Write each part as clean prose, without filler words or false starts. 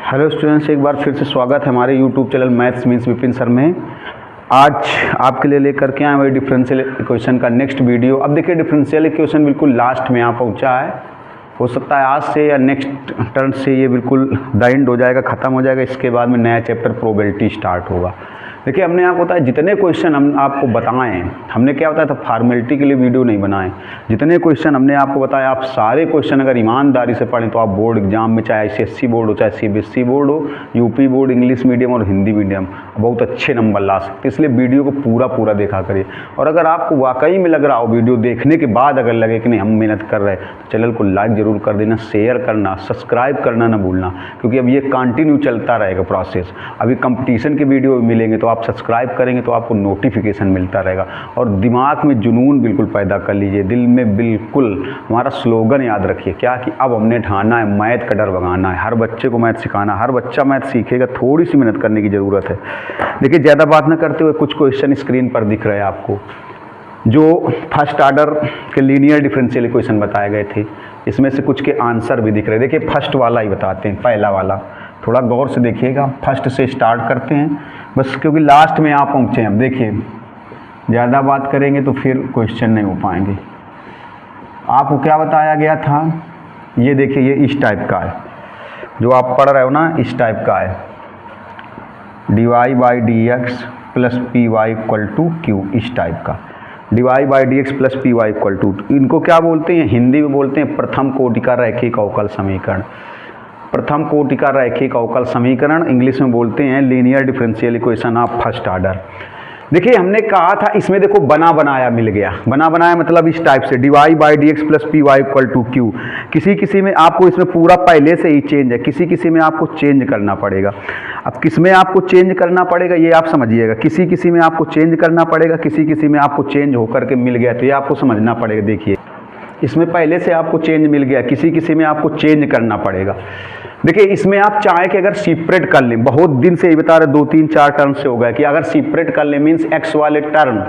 Hello students, एक बार फिर से स्वागत है हमारे YouTube channel maths means Vipin sir में। आज आपके लिए लेकर के आए हुए डिफरेंशियल इक्वेशन का नेक्स्ट वीडियो। अब देखिए, डिफरेंशियल इक्वेशन बिल्कुल लास्ट में यहाँ पहुँचा है। हो सकता है आज से या नेक्स्ट टर्न से ये बिल्कुल द एंड हो जाएगा, ख़त्म हो जाएगा। इसके बाद में नया चैप्टर प्रोबेबिलिटी स्टार्ट होगा। देखिए, हमने आपको बताया जितने क्वेश्चन हम आपको बताएं, हमने क्या बताया था, फॉर्मेलिटी के लिए वीडियो नहीं बनाए। जितने क्वेश्चन हमने आपको बताया, आप सारे क्वेश्चन अगर ईमानदारी से पढ़ें तो आप बोर्ड एग्जाम में, चाहे ICSE बोर्ड हो, चाहे CBSE बोर्ड हो, यूपी बोर्ड, इंग्लिश मीडियम और हिंदी मीडियम, बहुत अच्छे नंबर ला सकते। इसलिए वीडियो को पूरा देखा करिए। और अगर आपको वाकई में लग रहा हो, वीडियो देखने के बाद अगर लगे कि नहीं हम मेहनत कर रहे हैं, तो चैनल को लाइक ज़रूर कर देना, शेयर करना, सब्सक्राइब करना ना भूलना, क्योंकि अब ये कंटिन्यू चलता रहेगा प्रोसेस। अभी कंपटीशन के वीडियो मिलेंगे तो आप सब्सक्राइब करेंगे तो आपको नोटिफिकेशन मिलता रहेगा। और दिमाग में जुनून बिल्कुल पैदा कर लीजिए, दिल में बिल्कुल हमारा स्लोगन याद रखिए, क्या कि अब हमने ठाना है मैथ का डर भगाना है। हर बच्चे को मैथ सिखाना, हर बच्चा मैथ सीखेगा, थोड़ी सी मेहनत करने की ज़रूरत है। देखिए, ज़्यादा बात न करते हुए कुछ क्वेश्चन स्क्रीन पर दिख रहे हैं आपको, जो फर्स्ट ऑर्डर के लीनियर डिफरेंशियल इक्वेशन बताए गए थे। इसमें से कुछ के आंसर भी दिख रहे हैं। देखिए, फर्स्ट वाला ही बताते हैं, पहला वाला थोड़ा गौर से देखिएगा। फर्स्ट से स्टार्ट करते हैं बस, क्योंकि लास्ट में आप पहुँचे हैं। अब देखिए, ज़्यादा बात करेंगे तो फिर क्वेश्चन नहीं हो पाएंगे। आपको क्या बताया गया था, ये देखिए, ये इस टाइप का है, जो आप पढ़ रहे हो ना, इस टाइप का है। dy/dx plus py equal to q, इस टाइप का। dy/dx plus py equal to, इनको क्या बोलते हैं, हिंदी में बोलते हैं प्रथम कोटि का रैखिक अवकल समीकरण। प्रथम कोटि का रैखिक अवकल समीकरण इंग्लिश में बोलते हैं linear differential equation of first order. देखिए, हमने कहा था इसमें, देखो बना बनाया मिल गया। बना बनाया मतलब इस टाइप से, dy/dx plus py equal to q। किसी में आपको इसमें पूरा पहले से ही चेंज है, किसी में आपको चेंज करना पड़ेगा। अब किस में आपको चेंज करना पड़ेगा ये आप समझिएगा। किसी में आपको चेंज करना पड़ेगा, किसी में आपको चेंज होकर के मिल गया, तो ये आपको समझना पड़ेगा। देखिए, इसमें पहले से आपको चेंज मिल गया, किसी में आपको चेंज करना पड़ेगा। देखिए, इसमें आप चाहे कि अगर सेपरेट कर लें, बहुत दिन से ये बता रहे, 2-3-4 टर्म से हो गया कि अगर सेपरेट कर लें मीन्स x वाले टर्म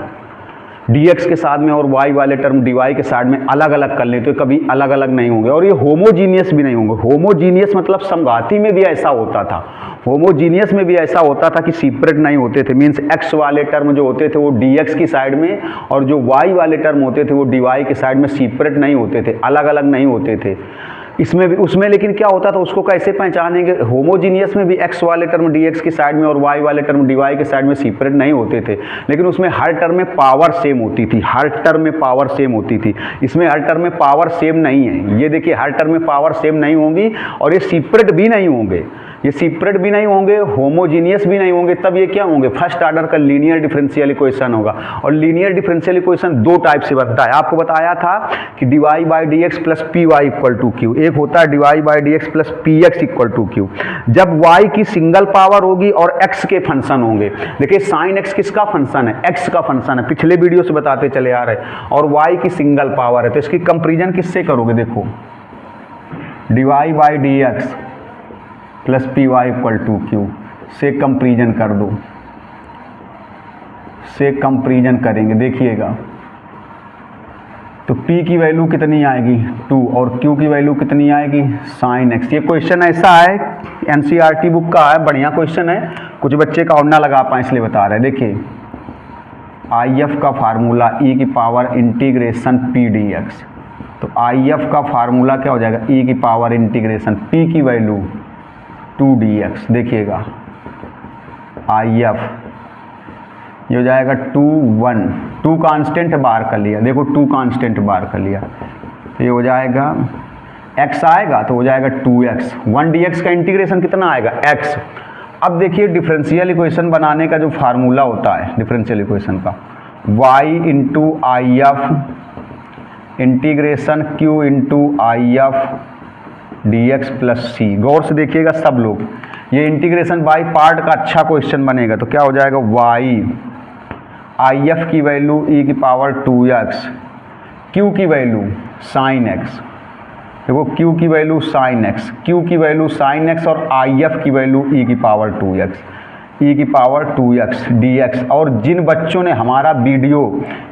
dx के साथ में और y वाले टर्म dy के साथ में अलग अलग कर लें तो कभी अलग अलग नहीं होंगे, और ये होमोजीनियस भी नहीं होंगे। होमोजीनियस मतलब समघाती में भी ऐसा होता था, होमोजीनियस में भी ऐसा होता था कि सेपरेट नहीं होते थे। मीन्स x वाले टर्म जो होते थे वो dx की साइड में, और जो y वाले टर्म होते थे वो dy के साइड में सेपरेट नहीं होते थे, अलग अलग नहीं होते थे। इसमें भी, उसमें लेकिन क्या होता था, उसको कैसे पहचानेंगे, होमोजीनियस में भी x वाले टर्म dx की साइड में और y वाले टर्म dy के साइड में सेपरेट नहीं होते थे, लेकिन उसमें हर टर्म में पावर सेम होती थी, हर टर्म में पावर सेम होती थी। इसमें हर टर्म में पावर सेम नहीं है। ये देखिए, हर टर्म में पावर सेम नहीं होंगी, और ये सेपरेट भी नहीं होंगे, ये सेपरेट भी नहीं होंगे, होमोजीनियस भी नहीं होंगे। तब ये क्या होंगे, फर्स्ट ऑर्डर का लीनियर डिफरेंशियल इक्वेशन होगा। और लीनियर डिफरेंशियल इक्वेशन दो टाइप से बनता है। आपको बताया था कि dy/dx plus py equal to q, एक होता है dy/dx plus px equal to q। जब y की सिंगल पावर होगी और x के फंक्शन होंगे। देखिए, साइन x किसका फंक्शन है, x का फंक्शन है, पिछले वीडियो से बताते चले आ रहे, और y की सिंगल पावर है, तो इसकी कंपेरिजन किससे करोगे, देखो dy/dx plus py equal to q से कंपेरिजन कर दो, से कंपेरिजन करेंगे, देखिएगा तो p की वैल्यू कितनी आएगी 2, और q की वैल्यू कितनी आएगी साइन x। ये क्वेश्चन ऐसा है, NCERT बुक का है, बढ़िया क्वेश्चन है, कुछ बच्चे का और ना लगा पाए इसलिए बता रहे हैं। देखिए, IF का फार्मूला e की पावर इंटीग्रेशन p dx, तो IF का फार्मूला क्या हो जाएगा, e की पावर इंटीग्रेशन p की वैल्यू 2dx। देखिएगा, IF ये हो जाएगा 2 कांस्टेंट बाहर कर लिया, देखो 2 कांस्टेंट बाहर कर लिया, तो ये हो जाएगा x आएगा तो हो जाएगा 2x। 1dx का इंटीग्रेशन कितना आएगा x। अब देखिए, डिफरेंशियल इक्वेशन बनाने का जो फार्मूला होता है डिफरेंशियल इक्वेशन का, y into IF integration q into IF dx plus c। गौर से देखिएगा सब लोग, ये इंटीग्रेशन बाई पार्ट का अच्छा क्वेश्चन बनेगा। तो क्या हो जाएगा, y IF की वैल्यू e की पावर 2x, q की वैल्यू साइन x, देखो q की वैल्यू साइन x, q की वैल्यू साइन x, और IF की वैल्यू e की पावर 2x। ई की पावर 2x dx। और जिन बच्चों ने हमारा वीडियो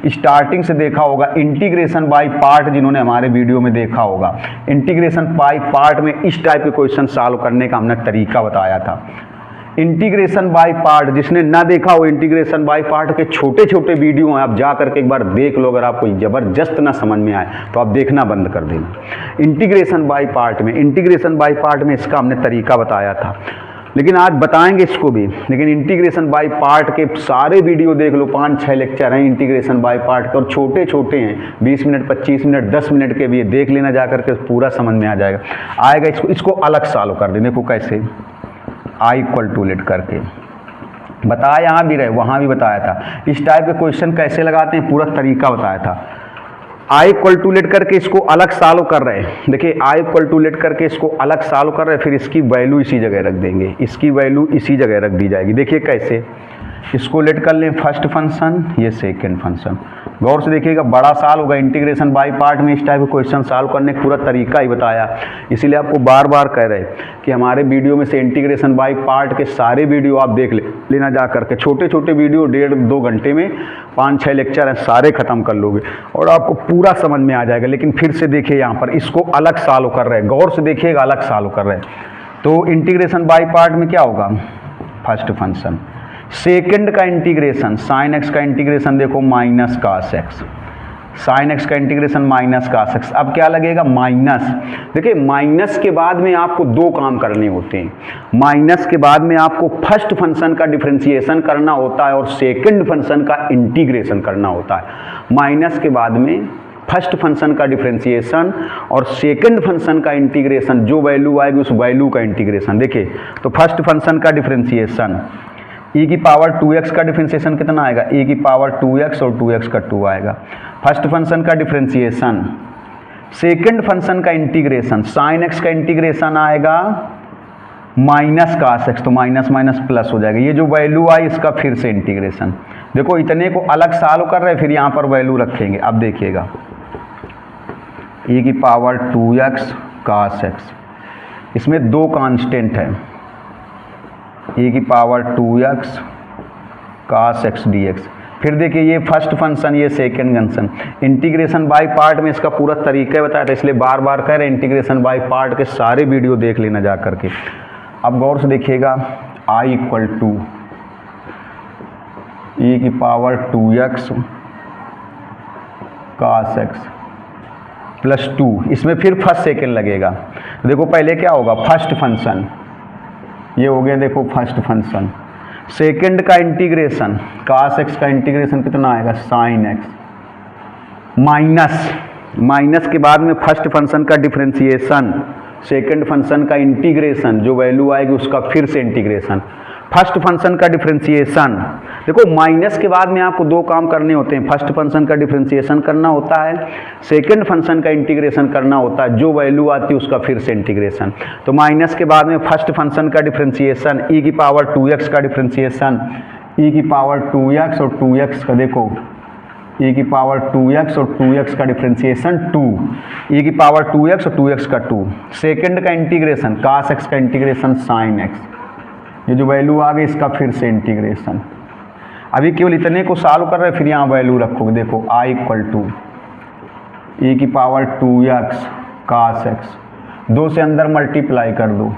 स्टार्टिंग से देखा होगा, इंटीग्रेशन बाय पार्ट जिन्होंने हमारे वीडियो में देखा होगा, इंटीग्रेशन बाय पार्ट में इस टाइप के क्वेश्चन सॉल्व करने का हमने तरीका बताया था। इंटीग्रेशन बाय पार्ट जिसने ना देखा हो, इंटीग्रेशन बाय पार्ट के छोटे छोटे वीडियो हैं, आप जा करके एक बार देख लो। अगर आपको ज़बरदस्त ना समझ में आए तो आप देखना बंद कर देना। इंटीग्रेशन बाय पार्ट में इसका हमने तरीका बताया था, लेकिन आज बताएंगे इसको भी। लेकिन इंटीग्रेशन बाय पार्ट के सारे वीडियो देख लो, 5-6 लेक्चर हैं इंटीग्रेशन बाय पार्ट के, और छोटे छोटे हैं, 20 मिनट 25 मिनट 10 मिनट के भी, देख लेना जा करके, पूरा समझ में आ जाएगा। इसको अलग सॉल्व कर दें। देखो कैसे, आई इक्वल टू लेट करके बताया, यहाँ भी रहे वहाँ भी बताया था। इस टाइप के क्वेश्चन कैसे लगाते हैं पूरा तरीका बताया था। आई इक्वल टू लेट करके इसको अलग सॉल्व कर रहे हैं। देखिए आई इक्वल टू लेट करके इसको अलग सॉल्व कर रहे हैं, फिर इसकी वैल्यू इसी जगह रख देंगे, इसकी वैल्यू इसी जगह रख दी जाएगी। देखिए कैसे, इसको लेट कर लें फर्स्ट फंक्शन, ये सेकेंड फंक्शन। गौर से देखिएगा, बड़ा सॉल्व होगा। इंटीग्रेशन बाय पार्ट में इस टाइप के क्वेश्चन सॉल्व करने का पूरा तरीका ही बताया। इसीलिए आपको बार बार कह रहे कि हमारे वीडियो में से इंटीग्रेशन बाय पार्ट के सारे वीडियो आप देख लेना जा करके। छोटे छोटे वीडियो 1.5-2 घंटे में 5-6 लेक्चर हैं, सारे खत्म कर लोगे और आपको पूरा समझ में आ जाएगा। लेकिन फिर से देखिए, यहाँ पर इसको अलग सॉल्व कर रहे हैं, गौर से देखिएगा, अलग सॉल्व कर रहे हैं। तो इंटीग्रेशन बाय पार्ट में क्या होगा, फर्स्ट फंक्शन, सेकंड का इंटीग्रेशन साइन एक्स का इंटीग्रेशन, देखो minus cos x, sine x का इंटीग्रेशन माइनस कास एक्स। अब क्या लगेगा, माइनस। देखिए माइनस के बाद में आपको 2 काम करने होते हैं। माइनस के बाद में आपको फर्स्ट फंक्शन का डिफरेंशिएशन करना होता है और सेकंड फंक्शन का इंटीग्रेशन करना होता है। माइनस के बाद में फर्स्ट फंक्शन का डिफरेंशिएशन और सेकंड फंक्शन का इंटीग्रेशन, जो वैल्यू आएगी उस वैल्यू का इंटीग्रेशन। देखिए तो फर्स्ट फंक्शन का डिफरेंशिएशन, e की पावर 2x का डिफरेंशिएशन कितना आएगा, e की पावर 2x और 2x का 2 आएगा। फर्स्ट फंक्शन का डिफरेंशिएशन, सेकंड फंक्शन का इंटीग्रेशन, साइन x का इंटीग्रेशन आएगा माइनस कास x, तो माइनस माइनस प्लस हो जाएगा। ये जो वैल्यू आई इसका फिर से इंटीग्रेशन। देखो इतने को अलग सॉल्व कर रहे हैं, फिर यहाँ पर वैल्यू रखेंगे। अब देखिएगा, e की पावर 2x कास x, इसमें 2 कांस्टेंट है, e की power 2x cos x dx। फिर देखिए ये फर्स्ट फंक्शन, ये second function. Integration by part में इसका पूरा तरीका बताया था, इसलिए बार बार कह रहे हैं इंटीग्रेशन बाय पार्ट के सारे वीडियो देख लेना जा करके। अब गौर से देखिएगा, i इक्वल टू e की power 2x cos x plus 2, इसमें फिर फर्स्ट सेकेंड लगेगा। देखो पहले क्या होगा, फर्स्ट फंक्शन, ये हो गया देखो फर्स्ट फंक्शन, सेकंड का इंटीग्रेशन cos x का इंटीग्रेशन कितना आएगा, sin x, माइनस के बाद में फर्स्ट फंक्शन का डिफरेंशिएशन, सेकंड फंक्शन का इंटीग्रेशन, जो वैल्यू आएगी उसका फिर से इंटीग्रेशन, फर्स्ट फंक्शन का डिफरेंशिएशन। देखो माइनस के बाद में आपको 2 काम करने होते हैं, फर्स्ट फंक्शन का डिफरेंशिएशन करना होता है, सेकंड फंक्शन का इंटीग्रेशन करना होता है, जो वैल्यू आती है उसका फिर से इंटीग्रेशन। तो माइनस के बाद में फर्स्ट फंक्शन का डिफरेंशिएशन, e की पावर 2x का डिफरेंशिएशन, e की पावर 2x और 2x का, देखो e की पावर 2x और 2x का डिफरेंशिएशन 2, e की पावर 2x और 2x का 2, सेकंड का इंटीग्रेशन cos x का इंटीग्रेशन sin x, ये जो वैल्यू आ गई इसका फिर से इंटीग्रेशन। अभी केवल इतने को सॉल्व कर रहे हैं, फिर यहाँ वैल्यू रखोगे। देखो i इक्वल टू e की पावर 2x cos x, 2 से अंदर मल्टीप्लाई कर दो,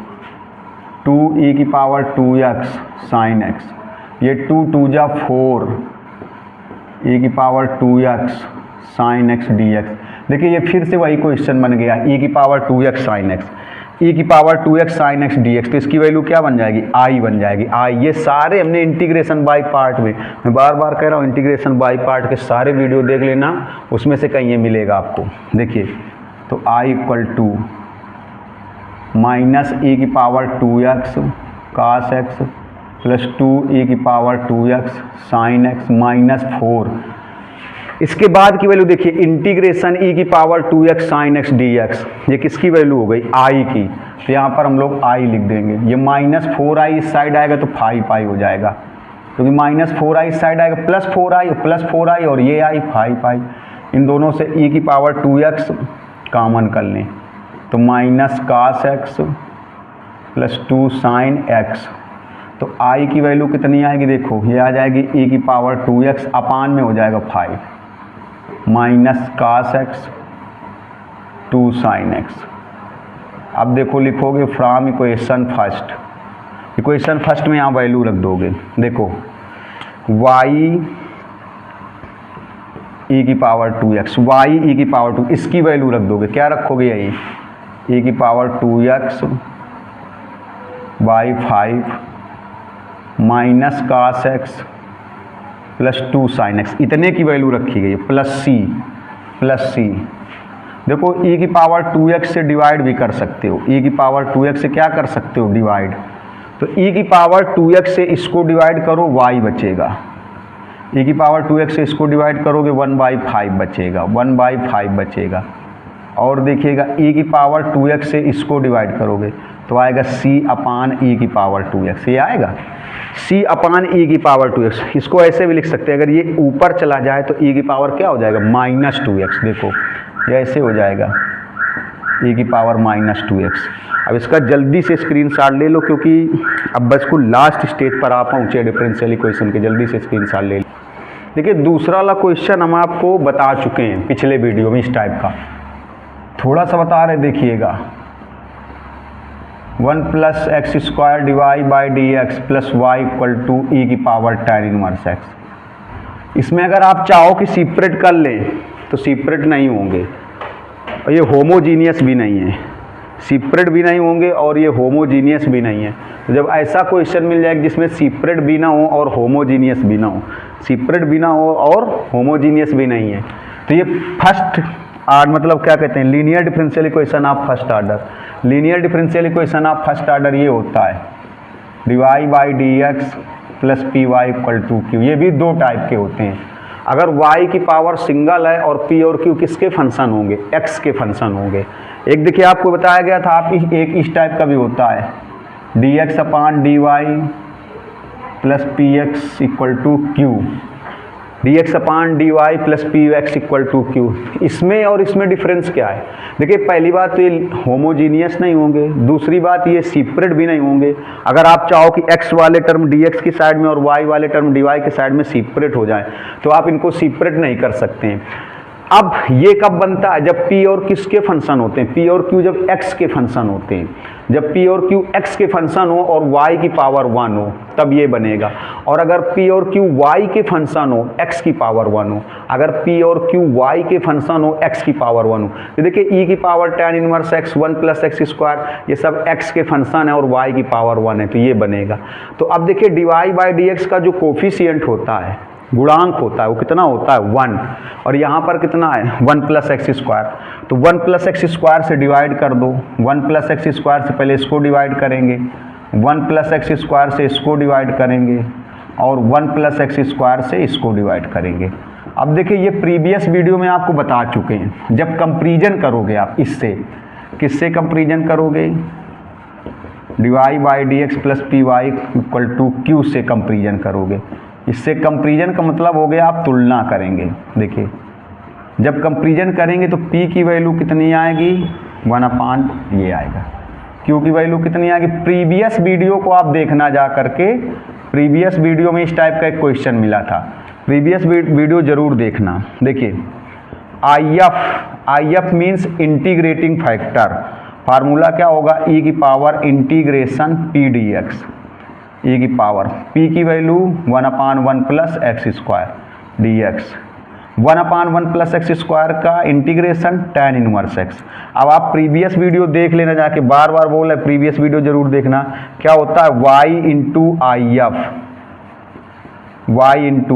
2e की पावर 2x sin x, ये 2 2 जा 4, e की power 2x sin x dx। देखिए ये फिर से वही क्वेश्चन बन गया, e की power 2x sin x, e की power 2x sin x dx। तो इसकी वैल्यू क्या बन जाएगी, i बन जाएगी, i। ये सारे हमने इंटीग्रेशन बाय पार्ट में, मैं बार बार कह रहा हूँ इंटीग्रेशन बाय पार्ट के सारे वीडियो देख लेना, उसमें से कहीं ये मिलेगा आपको। देखिए तो i equal to minus e की power 2x cos x plus 2e की power 2x sin x minus 4। इसके बाद की वैल्यू देखिए, इंटीग्रेशन e की power 2x sin x dx, ये किसकी वैल्यू हो गई, i की। तो यहाँ पर हम लोग i लिख देंगे। ये माइनस 4i इस साइड आएगा तो 5i हो जाएगा, क्योंकि माइनस 4i इस साइड आएगा, प्लस 4i और ये i 5i। इन दोनों से e की पावर 2x कॉमन कर लें, तो minus cos x plus 2 sin x तो आई की वैल्यू कितनी आएगी, देखो ये आ जाएगी e की पावर 2x अपान में हो जाएगा 5 minus cos x 2 sin x। अब देखो लिखोगे फ्रॉम इक्वेशन फर्स्ट में यहाँ वैल्यू रख दोगे। देखो y e की पावर 2x, y e की पावर 2, इसकी वैल्यू रख दोगे। क्या रखोगे, यही e की power 2x by 5 minus cos x plus 2 sin x, इतने की वैल्यू रखी गई है, प्लस c। देखो e की पावर 2x से डिवाइड भी कर सकते हो, e की पावर 2x से क्या कर सकते हो, डिवाइड। तो e की पावर 2x से इसको डिवाइड करो, y बचेगा। e की पावर 2x से इसको डिवाइड करोगे 1/5 बचेगा, 1/5 बचेगा। और देखिएगा e की पावर 2x से इसको डिवाइड करोगे तो आएगा c अपान e की पावर 2x, ये आएगा c अपान e की पावर 2x। इसको ऐसे भी लिख सकते हैं, अगर ये ऊपर चला जाए तो e की पावर क्या हो जाएगा, -2x। देखो ये ऐसे हो जाएगा e की पावर -2x। अब इसका जल्दी से स्क्रीनशॉट ले लो, क्योंकि अब बस को लास्ट स्टेज पर आ पहुँचे डिफरेंशियल इक्वेशन के, जल्दी से स्क्रीनशॉट ले लो। देखिए दूसरा वाला क्वेश्चन हम आपको बता चुके हैं पिछले वीडियो में, इस टाइप का थोड़ा सा बता रहे, देखिएगा 1 + x² divide by dx plus y equal to e की पावर tan इनवर्स x। इसमें अगर आप चाहो कि सेपरेट कर लें तो सेपरेट नहीं होंगे, और ये होमोजीनियस भी नहीं है, सेपरेट भी नहीं होंगे और ये होमोजीनियस भी नहीं है। तो जब ऐसा क्वेश्चन मिल जाएगा जिसमें सेपरेट भी ना हो और होमोजीनियस भी ना हो, सेपरेट भी ना हो और होमोजीनियस भी नहीं है, तो ये फर्स्ट आर्डर, मतलब क्या कहते हैं, linear differential equation of first order. Linear differential equation of first order ये होता है divide by dx plus p y equal to q. ये भी दो टाइप के होते हैं। अगर y की पावर सिंगल है और p और q किसके फंक्शन होंगे, x के फंक्शन होंगे। एक देखिए आपको बताया गया था, आप एक इस टाइप का भी होता है dx upon dy plus p x equal to q, dx upon dy plus p x equal to q. इसमें और इसमें डिफरेंस क्या है, देखिए पहली बात तो ये होमोजीनियस नहीं होंगे, दूसरी बात ये सेपरेट भी नहीं होंगे। अगर आप चाहो कि x वाले टर्म dx की साइड में और y वाले टर्म dy के साइड में सेपरेट हो जाए तो आप इनको सेपरेट नहीं कर सकते हैं। अब ये कब बनता है, जब p और किसके फंक्शन होते हैं, p और q जब x के फंक्शन होते हैं। जब p और q x के फंक्शन हो और y की पावर 1 हो तब ये बनेगा। और अगर p और q y के फंक्शन हो, x की पावर 1 हो, अगर p और q y के फंक्शन हो, x की पावर 1 हो, तो देखिए e की power tan inverse x 1 + x², ये सब x के फंक्शन है और y की पावर 1 है, तो ये बनेगा। तो अब देखिए डिवाइड बाई dx का जो कोफिशिएंट होता है, गुणांक होता है, वो कितना होता है 1, और यहाँ पर कितना है 1 + x²। तो 1 + x² से डिवाइड कर दो, 1 + x² से पहले इसको डिवाइड करेंगे, 1 + x² से इसको डिवाइड करेंगे और 1 + x² से इसको डिवाइड करेंगे। अब देखिए ये प्रीवियस वीडियो में आपको बता चुके हैं, जब कंपैरिजन करोगे आप इससे, किससे कंपैरिजन करोगे, divide by dx plus p y equal to q से कंपैरिजन करोगे। इससे कंपैरिजन का मतलब हो गया आप तुलना करेंगे। देखिए जब कंपैरिजन करेंगे तो p की वैल्यू कितनी आएगी 1/, ये आएगा। q की वैल्यू कितनी आएगी, प्रीवियस वीडियो को आप देखना जा करके, प्रीवियस वीडियो में इस टाइप का एक क्वेश्चन मिला था, प्रीवियस वीडियो जरूर देखना। देखिए IF means integrating factor, formula क्या होगा, e की power integration p dx, e की पावर p की वैल्यू 1/1 + x² dx, 1/1 + x² का इंटीग्रेशन tan इनवर्स x। अब आप प्रीवियस वीडियो देख लेना जाके, बार बार बोल रहे प्रीवियस वीडियो जरूर देखना। क्या होता है y into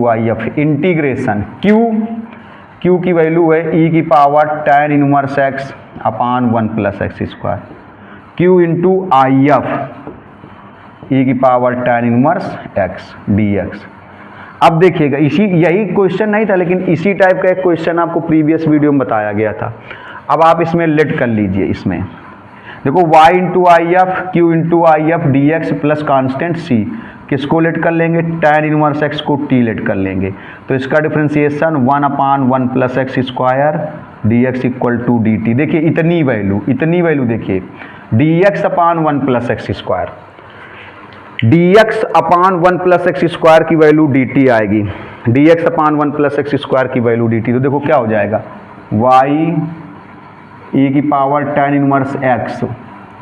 IF integration q की वैल्यू है e की power tan inverse x upon 1 + x², q into IF e की power tan inverse x dx। अब देखिएगा यही क्वेश्चन नहीं था, लेकिन इसी टाइप का एक क्वेश्चन आपको प्रीवियस वीडियो में बताया गया था। अब आप इसमें लेट कर लीजिए, इसमें देखो y into IF q into IF dx plus constant c, किसको लेट कर लेंगे, tan इनवर्स x को t लेट कर लेंगे। तो इसका differentiation 1/1 + x² dx equal to dt। देखिए इतनी वैल्यू देखिए dx/1 + x², dx upon 1 plus x square की वैल्यू dt आएगी, dx upon 1 plus x square की वैल्यू dt। तो देखो क्या हो जाएगा, y e की power tan inverse x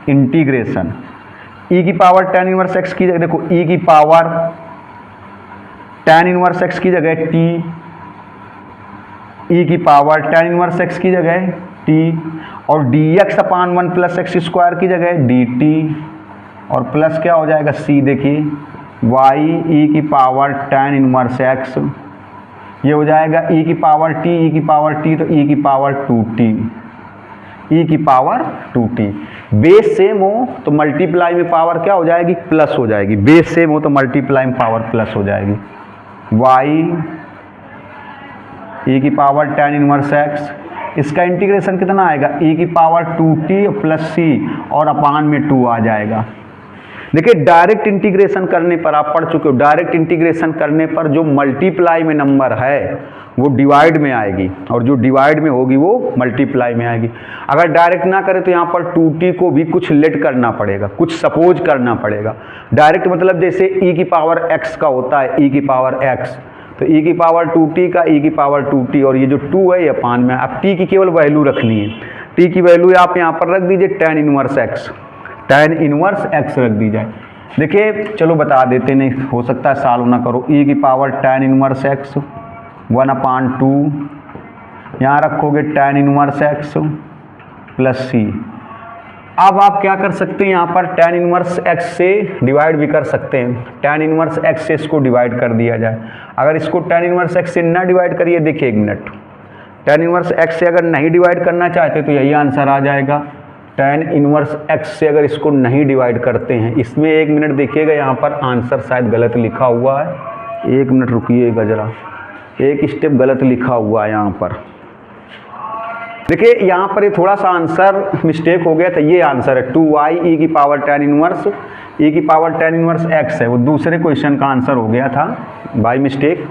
integration e की पावर tan इनवर्स x की जगह देखो e की पावर tan इनवर्स x की जगह t, e की पावर tan इनवर्स x की जगह t, और dx upon 1 plus x square की जगह dt, और प्लस क्या हो जाएगा c, देखिए y e की पावर tan इनवर्स x, ये हो जाएगा e की पावर t, e की पावर t तो e की पावर 2t, e की पावर 2t। बेस सेम हो तो मल्टीप्लाई में पावर क्या हो जाएगी, प्लस हो जाएगी। बेस सेम हो तो मल्टीप्लाई में पावर प्लस हो जाएगी। y e की पावर tan इनवर्स x, इसका इंटीग्रेशन कितना आएगा, e की पावर 2t प्लस c और अपान में 2 आ जाएगा। देखिए डायरेक्ट इंटीग्रेशन करने पर, आप पढ़ चुके हो, डायरेक्ट इंटीग्रेशन करने पर जो मल्टीप्लाई में नंबर है वो डिवाइड में आएगी, और जो डिवाइड में होगी वो मल्टीप्लाई में आएगी। अगर डायरेक्ट ना करें तो यहाँ पर 2t को भी कुछ लेट करना पड़ेगा, कुछ सपोज करना पड़ेगा। डायरेक्ट मतलब जैसे e की पावर x का होता है, e की पावर x, तो e की पावर 2t का e की पावर 2t, और ये जो 2 है ये अपान में। अब t की केवल वैल्यू रखनी है, t की वैल्यू आप यहाँ पर रख दीजिए tan inverse x, tan inverse x रख दी जाए। देखिए चलो बता देते, नहीं हो सकता है सॉल्व ना करो। e की पावर tan इनवर्स x 1/2, यहाँ रखोगे tan inverse x plus c। अब आप क्या कर सकते हैं, यहाँ पर tan इनवर्स x से डिवाइड भी कर सकते हैं। tan इनवर्स x से इसको डिवाइड कर दिया जाए। अगर इसको tan इनवर्स x से ना डिवाइड करिए, देखिए एक मिनट, tan इनवर्स x से अगर नहीं डिवाइड करना चाहते तो यही आंसर आ जाएगा। tan इनवर्स x से अगर इसको नहीं डिवाइड करते हैं, इसमें एक मिनट देखिएगा, यहाँ पर आंसर शायद गलत लिखा हुआ है। एक मिनट रुकिएगा जरा, एक स्टेप गलत लिखा हुआ है यहाँ पर। देखिए यहाँ पर ये थोड़ा सा आंसर मिस्टेक हो गया था। ये आंसर है 2y e की पावर tan इनवर्स, e की पावर tan इनवर्स x है, वो दूसरे क्वेश्चन का आंसर हो गया था बाय मिस्टेक।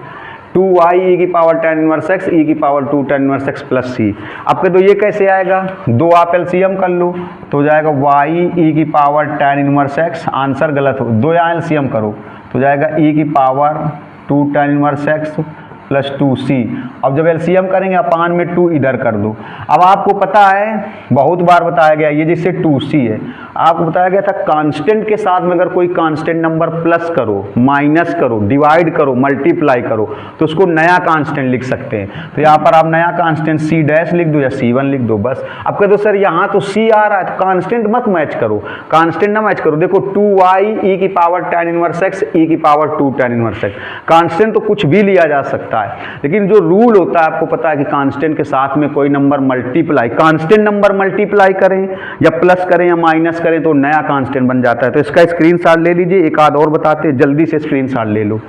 2y e की power tan inverse x, e की power 2 tan inverse x plus c। आपके तो ये कैसे आएगा, दो आप एलसीएम कर लो तो हो जाएगा y e की power tan inverse x, answer गलत हो, दो यहाँ एलसीएम करो तो जाएगा e की power 2 tan inverse x plus 2c। अब जब एलसीएम करेंगे अपान में 2 इधर कर दो। अब आपको पता है, बहुत बार बताया गया, ये जैसे 2c है, आपको बताया गया था कांस्टेंट के साथ में अगर कोई कांस्टेंट नंबर प्लस करो, माइनस करो, डिवाइड करो, मल्टीप्लाई करो तो उसको नया कांस्टेंट लिख सकते हैं। तो यहाँ पर आप नया कांस्टेंट c डैश लिख दो या c1 लिख दो बस। अब कह दो सर यहाँ तो c आ रहा है तो कांस्टेंट मत मैच करो, कांस्टेंट ना मैच करो। देखो 2y e की power tan inverse x, e की power 2 tan inverse x, constant तो कुछ भी लिया जा सकता है, लेकिन जो रूल होता है आपको पता है कि कांस्टेंट के साथ में कोई number multiply, constant number multiply करें या प्लस करें या माइनस करें तो नया कांस्टेंट बन जाता है। तो इसका स्क्रीनशॉट ले लीजिए। एक आध और बताते हैं, जल्दी से स्क्रीनशॉट ले लो।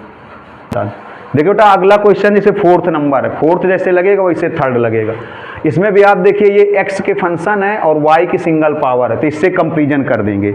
देखिए बेटा अगला क्वेश्चन जैसे 4th नंबर है, 4th जैसे लगेगा वैसे 3rd लगेगा। इसमें भी आप देखिए ये x के फंक्शन है और y की सिंगल पावर है, तो इससे कंपैरिजन कर देंगे।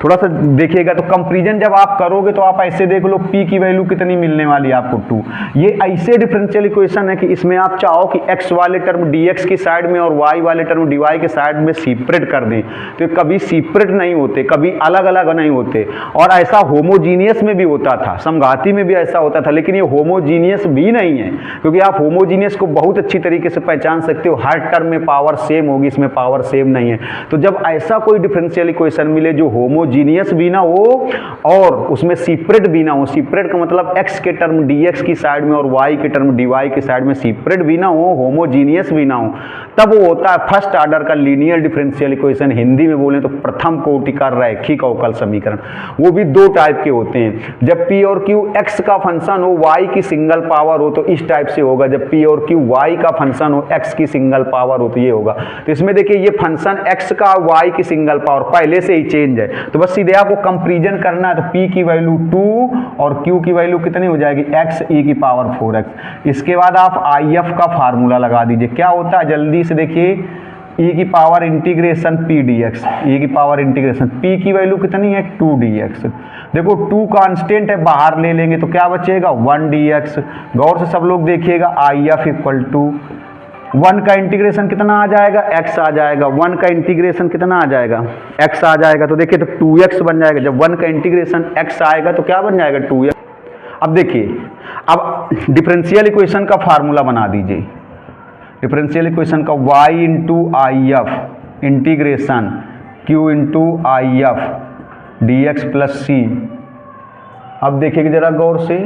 थोड़ा सा देखिएगा तो कंपैरिजन जब आप करोगे तो आप ऐसे देख लो p की वैल्यू कितनी मिलने वाली है आपको 2। ये ऐसे डिफरेंशियल इक्वेशन है कि इसमें आप चाहो कि x वाले टर्म dx की साइड में और y वाले टर्म dy के साइड में सेपरेट कर दें, तो कभी सेपरेट नहीं होते, कभी अलग अलग नहीं होते। और ऐसा होमोजीनियस में भी होता था, समघाती में भी ऐसा होता था, लेकिन ये होमोजीनियस भी नहीं है, क्योंकि आप होमोजीनियस को बहुत अच्छी तरीके से पहचान सकते हो, हर टर्म में पावर सेम होगी, इसमें पावर सेम नहीं है। तो जब ऐसा कोई डिफरेंशियल इक्वेशन मिले जो होमोजीनियस भी ना हो और उसमें सेपरेट भी ना हो, सेपरेट का मतलब x के टर्म dx की साइड में और y के टर्म dy की साइड में सेपरेट भी ना हो, होमोजीनियस भी ना हो, तब वो होता है फर्स्ट ऑर्डर का लीनियर डिफरेंशियल इक्वेशन। हिंदी में बोले तो प्रथम कोटि का रैखिक अवकल समीकरण। वो भी दो टाइप के होते हैं, जब p और q x का फंक्शन हो, y की सिंगल पावर हो तो इस टाइप से होगा, जब p और q y का फंक्शन हो, x की सिंगल पावर हो तो ये होगा। तो इसमें देखिए ये फंक्शन x का y की सिंगल पावर पहले से ही चेंज है, तो बस सीधे आपको कंपैरिजन करना है। तो p की वैल्यू 2 और q की वैल्यू कितनी हो जाएगी, x e की पावर 4x। इसके बाद आप if का फार्मूला लगा दीजिए। क्या होता है जल्दी से देखिए, e की power integration p dx, e की पावर इंटीग्रेशन p की वैल्यू कितनी है 2 dx। देखो 2 कांस्टेंट है, बाहर ले लेंगे तो क्या बचेगा 1 dx। गौर से सब लोग देखिएगा, if इक्वल टू 1 का इंटीग्रेशन कितना आ जाएगा, x आ जाएगा। 1 का इंटीग्रेशन कितना आ जाएगा, x आ जाएगा। तो देखिए तो 2x बन जाएगा। जब 1 का इंटीग्रेशन x आएगा तो क्या बन जाएगा, 2x। अब देखिए, अब डिफरेंशियल इक्वेशन का फार्मूला बना दीजिए। डिफरेंशियल इक्वेशन का y into I F integration q into I F D x plus सी। अब देखिए जरा गौर से,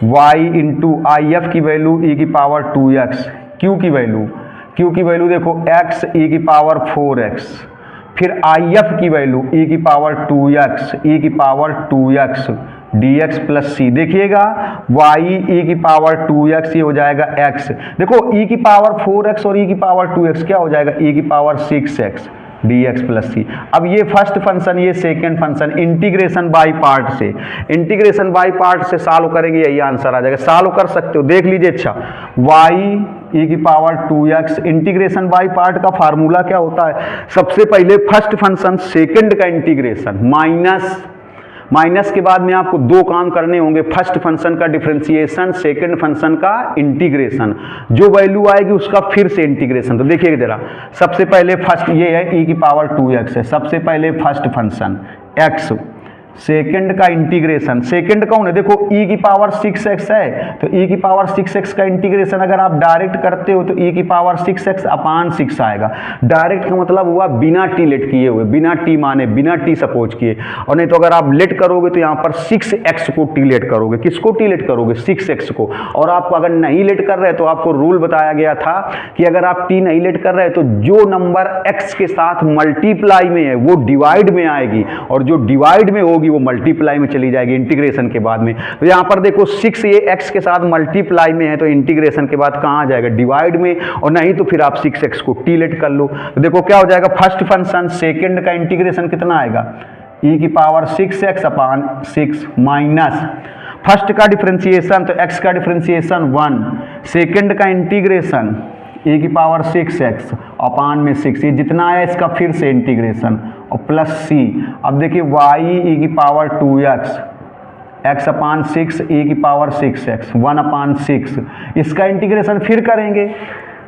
y इंटू आई एफ की वैल्यू e की पावर 2x, q की वैल्यू देखो x e की पावर 4x, फिर आई एफ की वैल्यू e की power 2x dx plus C. देखिएगा y e की पावर 2x ये हो जाएगा x। देखो e की पावर 4x और e की पावर 2x क्या हो जाएगा, e की पावर 6x dx प्लस सी। अब ये फर्स्ट फंक्शन, ये second function, integration by part से, इंटीग्रेशन बाय पार्ट से सॉल्व करेंगे, यही आंसर आ जाएगा। सॉल्व कर सकते हो, देख लीजिए। अच्छा, y e की power 2x, integration by part का फार्मूला क्या होता है, सबसे पहले फर्स्ट फंक्शन सेकेंड का इंटीग्रेशन माइनस के बाद में आपको दो काम करने होंगे, फर्स्ट फंक्शन का डिफरेंशिएशन, सेकंड फंक्शन का इंटीग्रेशन। जो वैल्यू आएगी उसका फिर से इंटीग्रेशन। तो देखिए जरा, सबसे पहले फर्स्ट ये है e की पावर 2x है, सबसे पहले फर्स्ट फंक्शन x, सेकंड का इंटीग्रेशन, सेकंड कौन है, देखो e की पावर 6x है, तो e की पावर 6x का इंटीग्रेशन अगर आप डायरेक्ट करते हो तो e की पावर 6x अपान 6 आएगा। डायरेक्ट का मतलब हुआ बिना टी लेट किए हुए, बिना टी माने, बिना टी सपोज किए। और नहीं तो अगर आप लेट करोगे तो यहाँ पर 6x को टी लेट करोगे। किसको टी लेट करोगे, 6x को। और आपको अगर नहीं लेट कर रहे तो आपको रूल बताया गया था कि अगर आप टी नहीं लेट कर रहे तो जो नंबर x के साथ मल्टीप्लाई में है वो डिवाइड में आएगी, और जो डिवाइड में होगी वो मल्टीप्लाई में चली जाएगी इंटीग्रेशन के बाद में। तो यहाँ पर देखो 6 ये x के साथ मल्टीप्लाई में है तो इंटीग्रेशन के बाद कहाँ आ जाएगा, डिवाइड में, और नहीं तो फिर आप 6x को टी लेट कर लो। तो देखो क्या हो जाएगा, फर्स्ट फंक्शन सेकंड का इंटीग्रेशन कितना आएगा, e की पावर 6x अपान 6 माइनस फर्स्ट का डिफरेंशिएशन, तो x का डिफरेंशिएशन 1, सेकंड का इंटीग्रेशन e की पावर 6x अपान में 6, ये जितना है इसका फिर से इंटीग्रेशन, और प्लस c। अब देखिए y e की पावर 2x, x अपान 6 e की पावर 6x 1 अपान 6, इसका इंटीग्रेशन फिर करेंगे।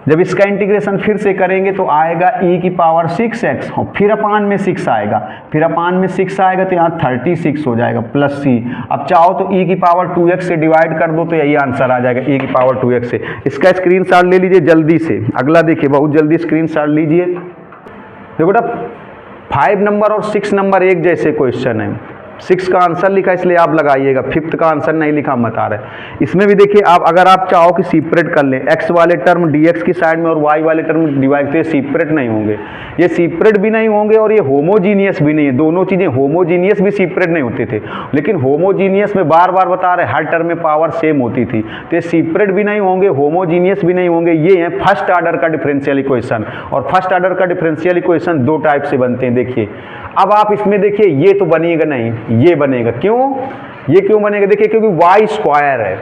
जब इसका इंटीग्रेशन फिर से करेंगे तो आएगा e की पावर 6x और फिर अपान में 6 आएगा, फिर अपान में 6 आएगा तो यहाँ 36 हो जाएगा प्लस c। अब चाहो तो e की पावर 2x से डिवाइड कर दो तो यही आंसर आ जाएगा, e की पावर 2x से। इसका स्क्रीनशॉट ले लीजिए जल्दी से। अगला देखिए, बहुत जल्दी स्क्रीनशॉट लीजिए। देखो बेटा 5 नंबर और 6 नंबर एक जैसे क्वेश्चन है। 6 का आंसर लिखा इसलिए आप लगाइएगा, 5th का आंसर नहीं लिखा मत आ रहा है। इसमें भी देखिए आप अगर आप चाहो कि सेपरेट कर लें, x वाले टर्म dx की साइड में और y वाले टर्म डिवाइड, तो ये सेपरेट नहीं होंगे, ये सेपरेट भी नहीं होंगे और ये होमोजीनियस भी नहीं है। दोनों चीज़ें, होमोजीनियस भी सेपरेट नहीं होते थे, लेकिन होमोजीनियस में बार बार बता रहे हर टर्म में पावर सेम होती थी, तो ये सेपरेट भी नहीं होंगे, होमोजीनियस भी नहीं होंगे। ये है फर्स्ट आर्डर का डिफरेंशियल इक्वेशन, और फर्स्ट आर्डर का डिफरेंशियल इक्वेशन 2 टाइप से बनते हैं। देखिए अब आप इसमें देखिए ये तो बनेगा नहीं, ये बनेगा। क्यों, ये क्यों बनेगा, देखिए क्योंकि वाई स्क्वायर है,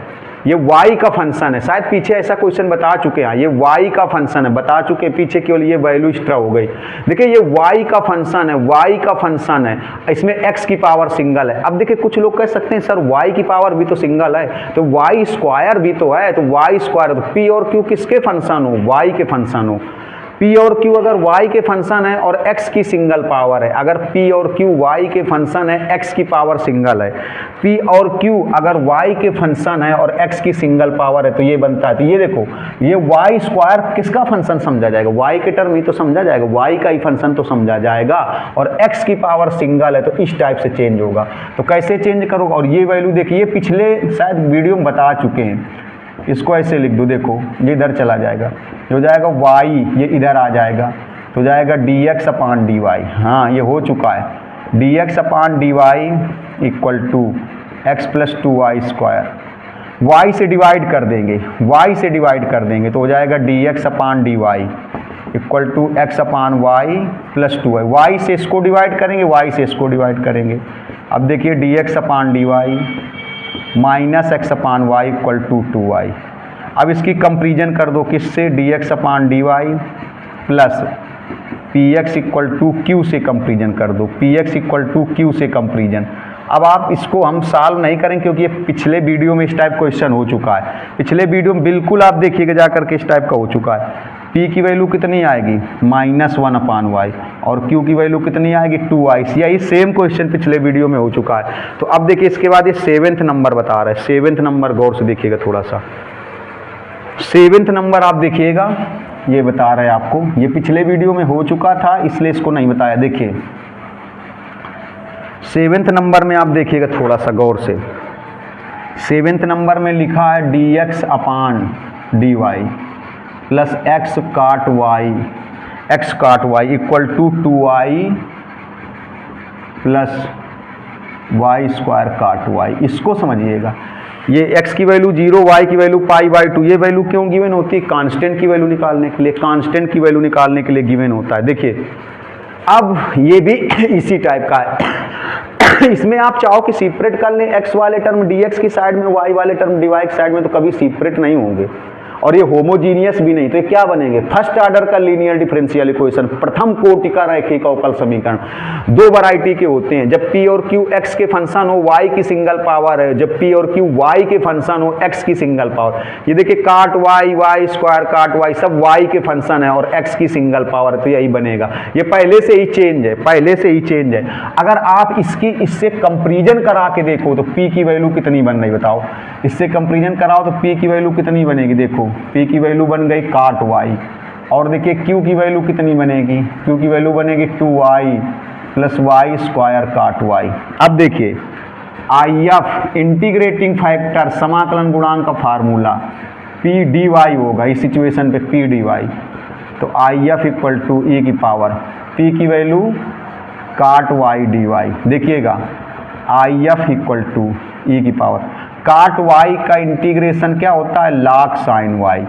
ये y का फंक्शन है। शायद पीछे ऐसा क्वेश्चन बता चुके हैं, ये y का फंक्शन है, बता चुके हैं पीछे, केवल ये वैल्यू एक्स्ट्रा हो गई। देखिए ये y का फंक्शन है, y का फंक्शन है, इसमें x की पावर सिंगल है। अब देखिए कुछ लोग कह सकते हैं सर y की पावर भी तो सिंगल है, तो y स्क्वायर भी तो है, तो y स्क्वायर, तो p और q किसके फंक्शन हो, y के फंक्शन हो। P और Q अगर y के फंक्शन है और x की सिंगल पावर है, अगर P और Q y के फंक्शन है, x की पावर सिंगल है, P और Q अगर y के फंक्शन है और x की सिंगल पावर है, तो ये बनता है। तो ये देखो ये y स्क्वायर किसका फंक्शन समझा जाएगा, y के टर्म ही तो समझा जाएगा, y का ही फंक्शन तो समझा जाएगा, और x की पावर सिंगल है तो इस टाइप से चेंज होगा। तो कैसे चेंज करोगे, और ये वैल्यू देखिए पिछले शायद वीडियो में बता चुके हैं, इसको ऐसे लिख दो, देखो ये इधर चला जाएगा, ये हो जाएगा y, ये इधर आ जाएगा तो जाएगा dx अपान dy। हाँ ये हो चुका है, dx upon dy equal to x plus 2y square, y से डिवाइड कर देंगे, y से डिवाइड कर देंगे तो हो जाएगा dx upon dy equal to x upon y plus 2y। y से इसको डिवाइड करेंगे, y से इसको डिवाइड करेंगे। अब देखिए dx upon dy minus x upon y equal to 2y। अब इसकी कंपेरिजन कर दो किससे, dx upon dy plus px equal to q से कंपेरिजन कर दो, px इक्वल टू q से कंपेरिजन। अब आप इसको हम सॉल्व नहीं करें क्योंकि ये पिछले वीडियो में इस टाइप क्वेश्चन हो चुका है, पिछले वीडियो में बिल्कुल आप देखिएगा जा करके इस टाइप का हो चुका है। P की वैल्यू कितनी आएगी -1/y और Q की वैल्यू कितनी आएगी 2i। यही सेम क्वेश्चन पिछले वीडियो में हो चुका है। तो अब देखिए इसके बाद ये 7th नंबर बता रहा है। 7th नंबर गौर से देखिएगा थोड़ा सा। 7th नंबर आप देखिएगा, ये बता रहे हैं आपको, ये पिछले वीडियो में हो चुका था इसलिए इसको नहीं बताया। देखिए 7th नंबर में आप देखिएगा थोड़ा सा गौर से। 7th नंबर में लिखा है dx/dy plus x cot y equal to 2i plus y² cot y। इसको समझिएगा, ये x की वैल्यू 0, y की वैल्यू π/2। ये वैल्यू क्यों गिवन होती है? कांस्टेंट की वैल्यू निकालने के लिए, कांस्टेंट की वैल्यू निकालने के लिए गिवन होता है। देखिए अब ये भी इसी टाइप का है। इसमें आप चाहो कि सेपरेट कर लें, x वाले टर्म dx की साइड में, y वाले टर्म dy की साइड में, तो कभी सेपरेट नहीं होंगे और ये होमोजीनियस भी नहीं। तो ये क्या बनेंगे? फर्स्ट ऑर्डर का लीनियर डिफरेंशियल इक्वेशन, प्रथम कोटि का रैखिक अवकल समीकरण। दो वैरायटी के होते हैं, जब p और q x के फंक्शन हो, y की सिंगल पावर है, जब p और q y के फंक्शन हो, x की सिंगल पावर। ये देखिए काट y² काट y सब y के फंक्शन है और x की सिंगल पावर, तो यही बनेगा। ये पहले से ही चेंज है, पहले से ही चेंज है। अगर आप इससे कंपेरिजन करा के देखो तो p की वैल्यू कितनी बन रही बताओ, इससे कंपेरिजन कराओ तो p की वैल्यू कितनी बनेगी? देखो p की वैल्यू बन गई काट y और देखिए q की वैल्यू कितनी बनेगी? q की वैल्यू बनेगी 2i plus y² cot y। अब देखिए IF इंटीग्रेटिंग फैक्टर, समाकलन गुणांक का फार्मूला p dy होगा इस सिचुएशन पे, p dy। तो IF इक्वल टू e की पावर p की वैल्यू काट y dy। देखिएगा IF इक्वल टू e की पावर काट y का इंटीग्रेशन क्या होता है? log sin y।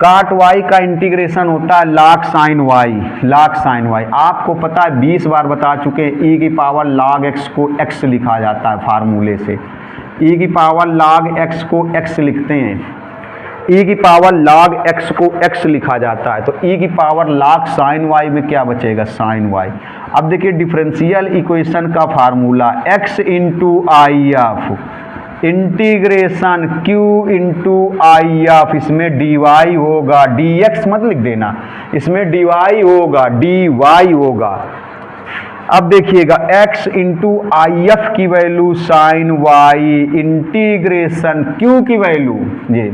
काट y का इंटीग्रेशन होता है log sin y, log sin y। आपको पता है 20 बार बता चुके हैं, e की पावर log x को x लिखा जाता है फार्मूले से। e की पावर log x को x लिखते हैं, e की पावर log x को x लिखा जाता है। तो e की पावर log sin y में क्या बचेगा? sin y। अब देखिए डिफरेंशियल इक्वेशन का formula x into IF integration q into IF, इसमें dy होगा, dx मत लिख देना, इसमें dy होगा, dy होगा। अब देखिएगा x इंटू IF की value sin y integration q की वैल्यू ये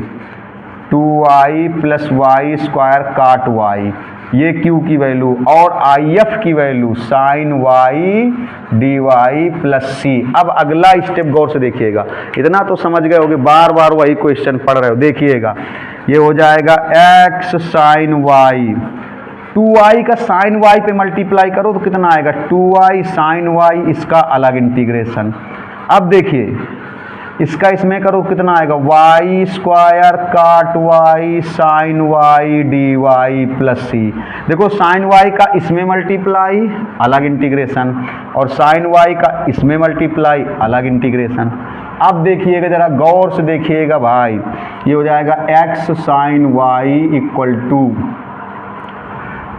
2i plus y² cot y, ये q की वैल्यू, और IF की value sin y dy plus c। अब अगला स्टेप गौर से देखिएगा, इतना तो समझ गए होगे, बार बार वही क्वेश्चन पढ़ रहे हो। देखिएगा ये हो जाएगा x sin y, 2i का sin y पे मल्टीप्लाई करो तो कितना आएगा? 2i sin y, इसका अलग इंटीग्रेशन। अब देखिए इसका इसमें करो कितना आएगा? y² cot y sin y dy plus c। देखो sin y का इसमें मल्टीप्लाई, अलग इंटीग्रेशन, और sin y का इसमें मल्टीप्लाई, अलग इंटीग्रेशन। अब देखिएगा जरा गौर से देखिएगा भाई, ये हो जाएगा x sin y equal to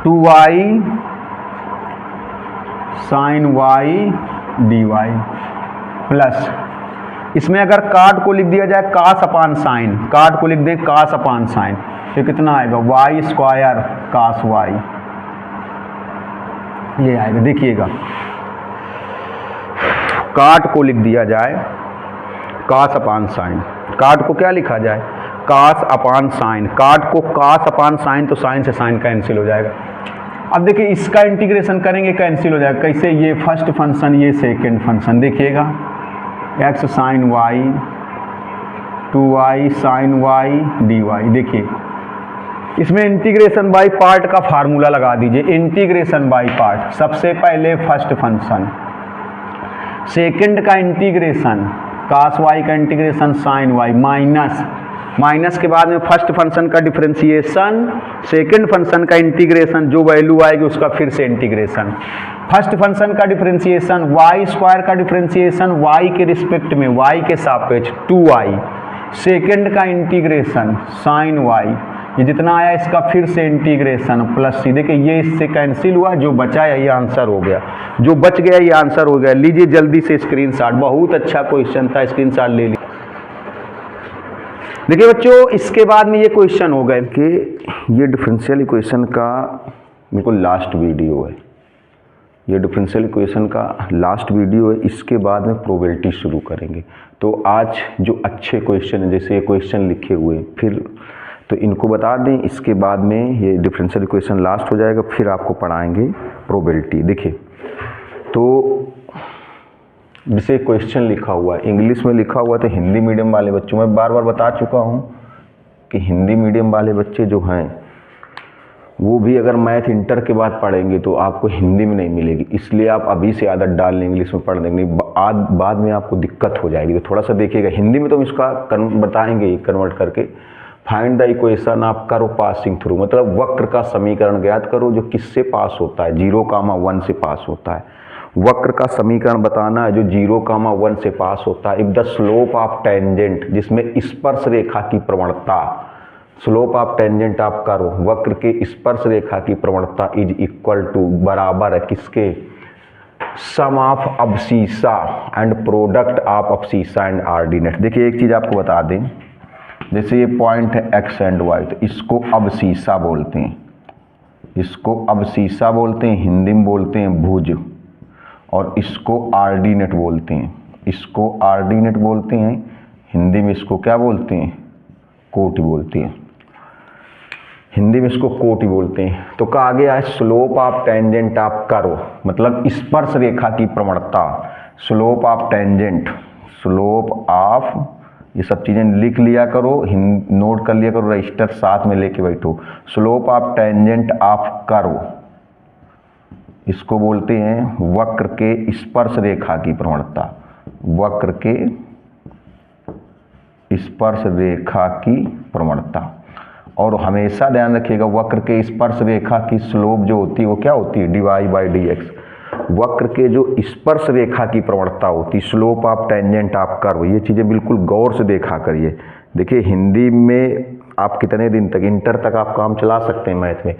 2i sin y dy plus, इसमें अगर काट को लिख दिया जाए कास अपान साइन, काट को लिख दें कास अपान साइन, तो कितना आएगा? y² कास y, ये आएगा। देखिएगा काट को लिख दिया जाए कास अपान साइन, काट को क्या लिखा जाए? कास अपान साइन, काट को कास अपान साइन, तो साइन से साइन कैंसिल हो जाएगा। अब देखिए इसका इंटीग्रेशन करेंगे, कैंसिल हो जाएगा। कैसे? ये फर्स्ट फंक्शन, ये सेकेंड फंक्शन। देखिएगा x sin y 2i sin y dy। देखिए इसमें इंटीग्रेशन बाय पार्ट का फार्मूला लगा दीजिए, इंटीग्रेशन बाय पार्ट। सबसे पहले फर्स्ट फंक्शन, सेकंड का इंटीग्रेशन cos y का इंटीग्रेशन sin y, माइनस के बाद में फर्स्ट फंक्शन का डिफरेंशिएशन, सेकंड फंक्शन का इंटीग्रेशन, जो वैल्यू आएगी उसका फिर से इंटीग्रेशन। फर्स्ट फंक्शन का डिफरेंशिएशन, y² का डिफरेंशिएशन y के रिस्पेक्ट में, y के सापेक्ष 2i, सेकंड का इंटीग्रेशन sin y, ये जितना आया इसका फिर से इंटीग्रेशन प्लस सी। देखिए ये इससे कैंसिल हुआ, जो बचा है ये आंसर हो गया, जो बच गया ये आंसर हो गया। लीजिए जल्दी से स्क्रीनशॉट, बहुत अच्छा क्वेश्चन था, स्क्रीनशॉट ले लीजिए। देखिए बच्चों इसके बाद में ये क्वेश्चन हो गए कि ये डिफरेंशियल इक्वेशन का बिल्कुल लास्ट वीडियो है, ये डिफरेंशियल इक्वेशन का लास्ट वीडियो है। इसके बाद में प्रोबेबिलिटी शुरू करेंगे। तो आज जो अच्छे क्वेश्चन है, जैसे ये क्वेश्चन लिखे हुए फिर तो इनको बता दें, इसके बाद में ये डिफरेंशियल इक्वेशन लास्ट हो जाएगा, फिर आपको पढ़ाएंगे प्रोबेबिलिटी। देखिए तो जैसे क्वेश्चन लिखा हुआ है, इंग्लिश में लिखा हुआ तो हिंदी मीडियम वाले बच्चों, मैं बार बार बता चुका हूँ कि हिंदी मीडियम वाले बच्चे जो हैं वो भी अगर मैथ इंटर के बाद पढ़ेंगे तो आपको हिंदी में नहीं मिलेगी, इसलिए आप अभी से आदत डाल लें इंग्लिश में पढ़ देंगे, बाद में आपको दिक्कत हो जाएगी। तो थोड़ा सा देखिएगा, हिंदी में तो हम इसका बताएंगे कन्वर्ट करके। फाइंड द इक्वेशन आप करो पासिंग थ्रू, मतलब वक्र का समीकरण ज्ञात करो जो किससे पास होता है, 0,1 से पास होता है। वक्र का समीकरण बताना है जो 0,1 से पास होता है। If the slope of tangent, जिसमें स्पर्श रेखा की प्रवणता, स्लोप ऑफ टेंजेंट आप करो, वक्र के स्पर्श रेखा की प्रवणता इज इक्वल टू, बराबर है किसके, sum of abscissa and product of abscissa and ordinate. देखिए एक चीज आपको बता दें, जैसे ये पॉइंट है एक्स एंड वाई, तो इसको अबसीसा बोलते हैं, इसको अबसीसा बोलते हैं, हिंदी में बोलते हैं भुज, और इसको ऑर्डिनेट बोलते हैं, इसको ऑर्डिनेट बोलते हैं, हिंदी में इसको क्या बोलते हैं, कोटि बोलते हैं, हिंदी में इसको कोटि बोलते हैं। तो कहा गया है स्लोप ऑफ टेंजेंट आप करो, मतलब स्पर्श रेखा की प्रवणता, slope of tangent, slope of, ये सब चीजें लिख लिया करो, नोट कर लिया करो, रजिस्टर साथ में लेके बैठो। Slope of tangent of curve, इसको बोलते हैं वक्र के स्पर्श रेखा की प्रवणता, वक्र के स्पर्श रेखा की प्रवणता। और हमेशा ध्यान रखिएगा वक्र के स्पर्श रेखा की स्लोप जो होती है वो क्या होती है, dy/dx। वक्र के जो स्पर्श रेखा की प्रवणता होती, slope of tangent of curve, ये चीजें बिल्कुल गौर से देखा करिए। देखिए हिंदी में आप कितने दिन तक, इंटर तक आप काम चला सकते हैं मैथ में।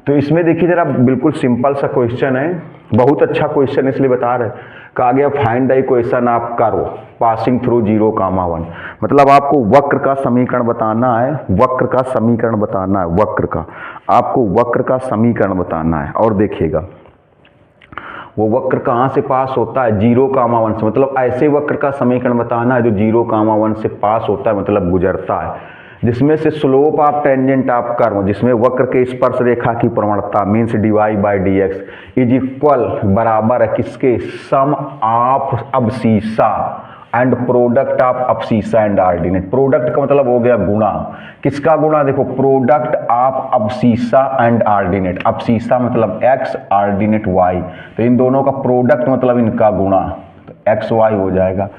तो इसमें देखिए जरा बिल्कुल सिंपल सा क्वेश्चन है, बहुत अच्छा क्वेश्चन इसलिए बता रहे, कहा गया find the equation of curve passing through 0,1, मतलब आपको वक्र का समीकरण बताना है, वक्र का समीकरण बताना है, वक्र का, आपको वक्र का समीकरण बताना है। और देखिएगा वो वक्र कहाँ से पास होता है, 0,1 से, मतलब ऐसे वक्र का समीकरण बताना है जो 0,1 से पास होता है, मतलब गुजरता है, जिसमें से slope of tangent of curve, जिसमें वक्र के स्पर्श रेखा की प्रवणता मीन्स dy/dx इज इक्वल, बराबर है किसके, sum of abscissa and product of abscissa and ordinate. Product का मतलब हो गया गुणा, किसका गुणा, देखो product of abscissa and ordinate, abscissa मतलब x, ऑर्डिनेट y, तो इन दोनों का प्रोडक्ट मतलब इनका गुणा, तो x y हो जाएगा।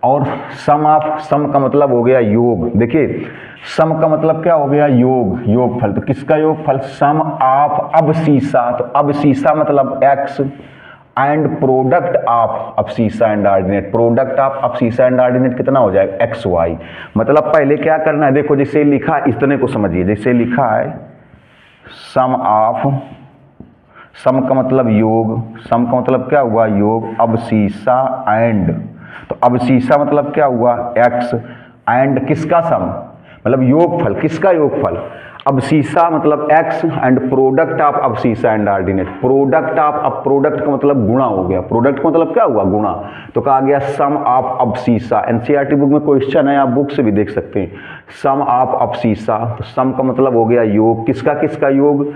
और सम ऑफ, सम का मतलब हो गया योग, देखिए सम का मतलब क्या हो गया, योग, योगफल, तो किसका योगफल, सम ऑफ अबसीसा, तो अबसीसा मतलब x and product of abscissa and ordinate, product of abscissa and ordinate कितना हो जाएगा, एक्स वाई। मतलब पहले क्या करना है, देखो जैसे लिखा है इतने को समझिए, जैसे लिखा है सम ऑफ, सम का मतलब योग, सम का मतलब क्या हुआ, योग, अबसीसा एंड, तो अबसीसा मतलब क्या हुआ, एक्स, एंड किसका सम, मतलब योगफल, किसका योगफल, अबसीसा मतलब x and product of abscissa and ordinate, product of, अब प्रोडक्ट का मतलब गुणा हो गया, प्रोडक्ट का मतलब क्या हुआ, गुणा, तो कहा गया सम ऑफ अबसीसा, एनसीईआरटी बुक में क्वेश्चन है, आप बुक से भी देख सकते हैं, सम ऑफ अबसीसा, तो सम का मतलब हो गया योग, किसका किसका योग,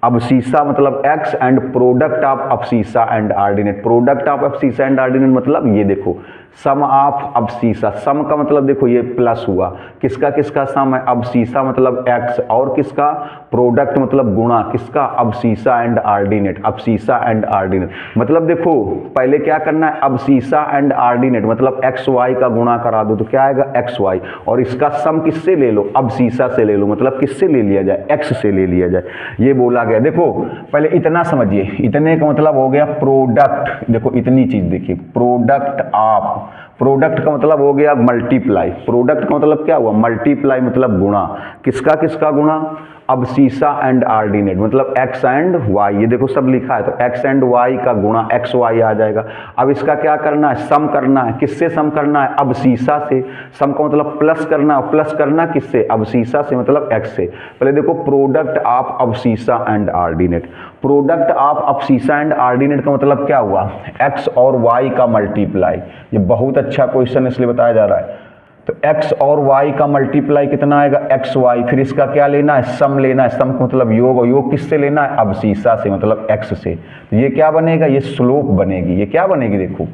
अबसीसा मतलब x and product of abscissa and ordinate, product of abscissa and ordinate मतलब ये देखो सम ऑफ अबसीसा, सम का मतलब देखो ये प्लस हुआ, किसका किसका सम है, अबसीसा मतलब x, और किसका प्रोडक्ट मतलब गुणा, किसका, abscissa and ordinate, अबसीसा and ordinate, मतलब देखो पहले क्या करना है, अबसीसा एंड ऑर्डिनेट मतलब एक्स वाई का गुणा करा दो तो क्या आएगा, एक्स वाई, और इसका सम किससे ले लो, अबसीसा से ले लो, मतलब किससे ले लिया जाए, x से ले लिया जाए, ये बोला गया। देखो पहले इतना समझिए, इतने का मतलब हो गया प्रोडक्ट, देखो इतनी चीज देखिए, प्रोडक्ट ऑफ, प्रोडक्ट का मतलब हो गया मल्टीप्लाई, प्रोडक्ट का मतलब क्या हुआ, मल्टीप्लाई मतलब गुणा, किसका किसका गुणा, अबसीसा एंड आर्डिनेट मतलब x एंड y, ये देखो सब लिखा है तो x एंड y का गुणा x y आ जाएगा। अब इसका क्या करना है, सम करना है, किससे सम करना है, अबसीसा से। सम का मतलब प्लस करना, प्लस करना किससे, अबसीसा से मतलब x से। पहले देखो product of abscissa and ordinate, product of abscissa and ordinate का मतलब क्या हुआ, x और y का मल्टीप्लाई। ये बहुत अच्छा क्वेश्चन इसलिए बताया जा रहा है। तो x और y का मल्टीप्लाई कितना आएगा, एक्स वाई, फिर इसका क्या लेना है, सम लेना है, सम का मतलब योग, और योग किससे लेना है, अबसीसा से मतलब x से। तो ये क्या बनेगा, ये स्लोप बनेगी, ये क्या बनेगी, देखो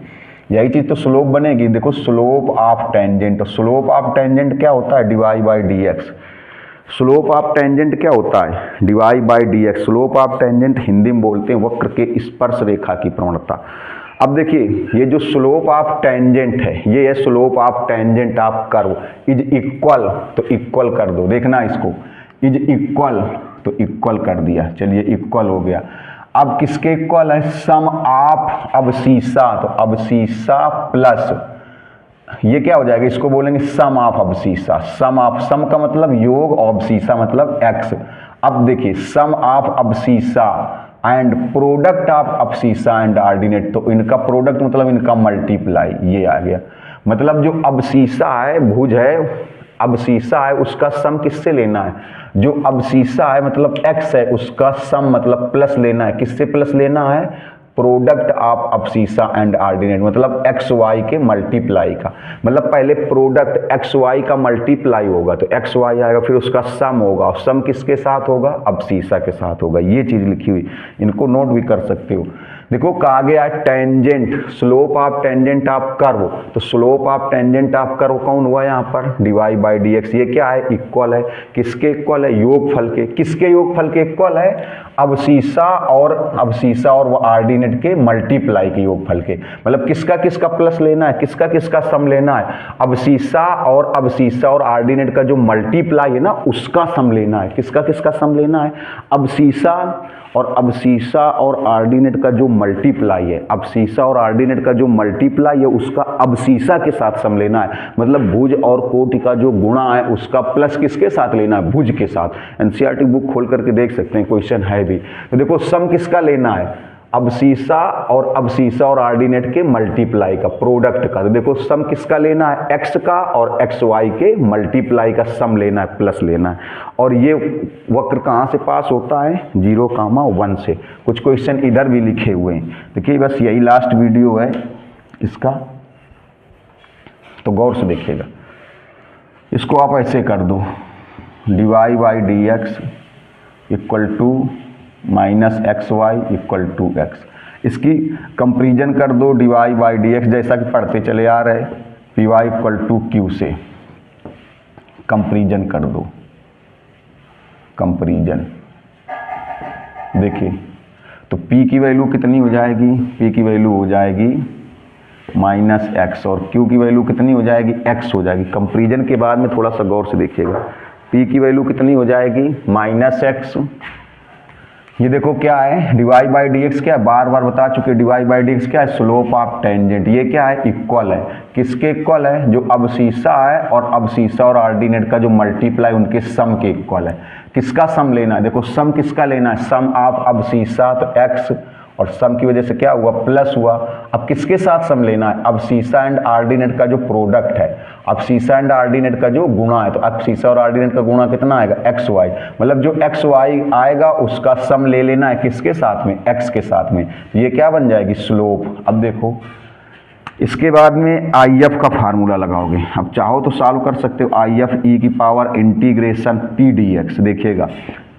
यही चीज़ तो स्लोप बनेगी। देखो slope of tangent, slope of tangent क्या होता है, D Y by D X. Slope of tangent क्या होता है, D Y by D X. Slope of tangent Hindi में बोलते हैं वक्र के स्पर्श रेखा की प्रवणता। अब देखिए ये जो स्लोप ऑफ टेंजेंट है, ये है slope of tangent of curve is equal, तो इक्वल कर दो, देखना इसको, इज इक्वल तो इक्वल कर दिया, चलिए इक्वल हो गया। अब किसके इक्वल है, सम ऑफ अबसीसा, तो अबसीसा प्लस ये क्या हो जाएगा, इसको बोलेंगे सम ऑफ अबसीसा। सम ऑफ, सम का मतलब योग और अबसीसा मतलब x। अब देखिए sum of abscissa and product of abscissa and ordinate, तो इनका प्रोडक्ट मतलब इनका मल्टीप्लाई, ये आ गया। मतलब जो अबसीसा है, भुज है, अबसीसा है, उसका सम किससे लेना है, जो अबसीसा है मतलब x है, उसका सम मतलब प्लस लेना है, किससे प्लस लेना है, product of abscissa and ordinate मतलब एक्स वाई के मल्टीप्लाई का। मतलब पहले प्रोडक्ट एक्स वाई का मल्टीप्लाई होगा तो एक्स वाई आएगा, फिर उसका सम होगा, और सम किसके साथ होगा, अबसीसा के साथ होगा। ये चीज़ लिखी हुई, इनको नोट भी कर सकते हो। देखो कहा गया है tangent, slope of tangent of curve, तो slope of tangent of curve कौन हुआ यहाँ पर, डिवाई बाई डी एक्स। ये क्या है, इक्वल है, किसके इक्वल है, योगफल के, किसके योगफल के इक्वल है, अबसीसा और आर्डिनेट के मल्टीप्लाई के योगफल के। मतलब किसका किसका प्लस लेना है, किसका किसका सम लेना है, अबसीसा और आर्डिनेट का जो मल्टीप्लाई है ना उसका सम लेना है। किसका किसका सम लेना है, अबसीसा और आर्डिनेट का जो मल्टीप्लाई है, अबसीसा और आर्डिनेट का जो मल्टीप्लाई है उसका अबसीसा के साथ सम लेना है। मतलब भुज और कोटि का जो गुणा है उसका प्लस किसके साथ लेना है, भुज के साथ। एनसीईआरटी बुक खोल करके देख सकते हैं, क्वेश्चन है भी। तो देखो सम किसका लेना है, अबसीसा और आर्डिनेट के मल्टीप्लाई का, प्रोडक्ट का। तो देखो सम किसका लेना है, एक्स का और एक्स वाई के मल्टीप्लाई का सम लेना है, प्लस लेना है। और ये वक्र कहाँ से पास होता है, 0,1 से। कुछ क्वेश्चन इधर भी लिखे हुए हैं। देखिए बस यही लास्ट वीडियो है इसका, तो गौर से देखिएगा। इसको आप ऐसे कर दो, D Y by D x equal to minus X Y equal to X. इसकी कंपेरिजन कर दो, डिवाई बाई डी एक्स जैसा कि पढ़ते चले आ रहे, p y equal to q से कंपेरिजन कर दो। कंपेरिजन देखिए तो p की वैल्यू कितनी हो जाएगी, p की वैल्यू हो जाएगी माइनस एक्स, और q की वैल्यू कितनी हो जाएगी, x हो जाएगी। कंपेरिजन के बाद में थोड़ा सा गौर से देखिएगा, p की वैल्यू कितनी हो जाएगी, माइनस एक्स। ये देखो क्या है, डिवाई बाई डी एक्स क्या है, बार बार बता चुके, डिवाई बाई डी एक्स क्या है, स्लोप ऑफ टेंजेंट। ये क्या है, इक्वल है, किसके इक्वल है, जो अबसीसा है और आर्डिनेट का जो मल्टीप्लाई उनके सम के इक्वल है। किसका सम लेना है, देखो सम किसका लेना है, सम ऑफ अबसीसा तो एक्स, और सम की वजह से क्या हुआ, प्लस हुआ। अब किसके साथ सम लेना है, अबसीसा एंड आर्डिनेट का जो प्रोडक्ट है, अबसीसा एंड आर्डिनेट का जो गुणा है, तो अबसीसा और आर्डिनेट का गुणा कितना आएगा, एक्स वाई। मतलब जो एक्स वाई आएगा उसका सम ले लेना है, किसके साथ में, एक्स के साथ में। ये क्या बन जाएगी, स्लोप। अब देखो इसके बाद में आई एफ का फार्मूला लगाओगे। अब चाहो तो सॉल्व कर सकते हो, आई एफ ई की power integration p d x. देखिएगा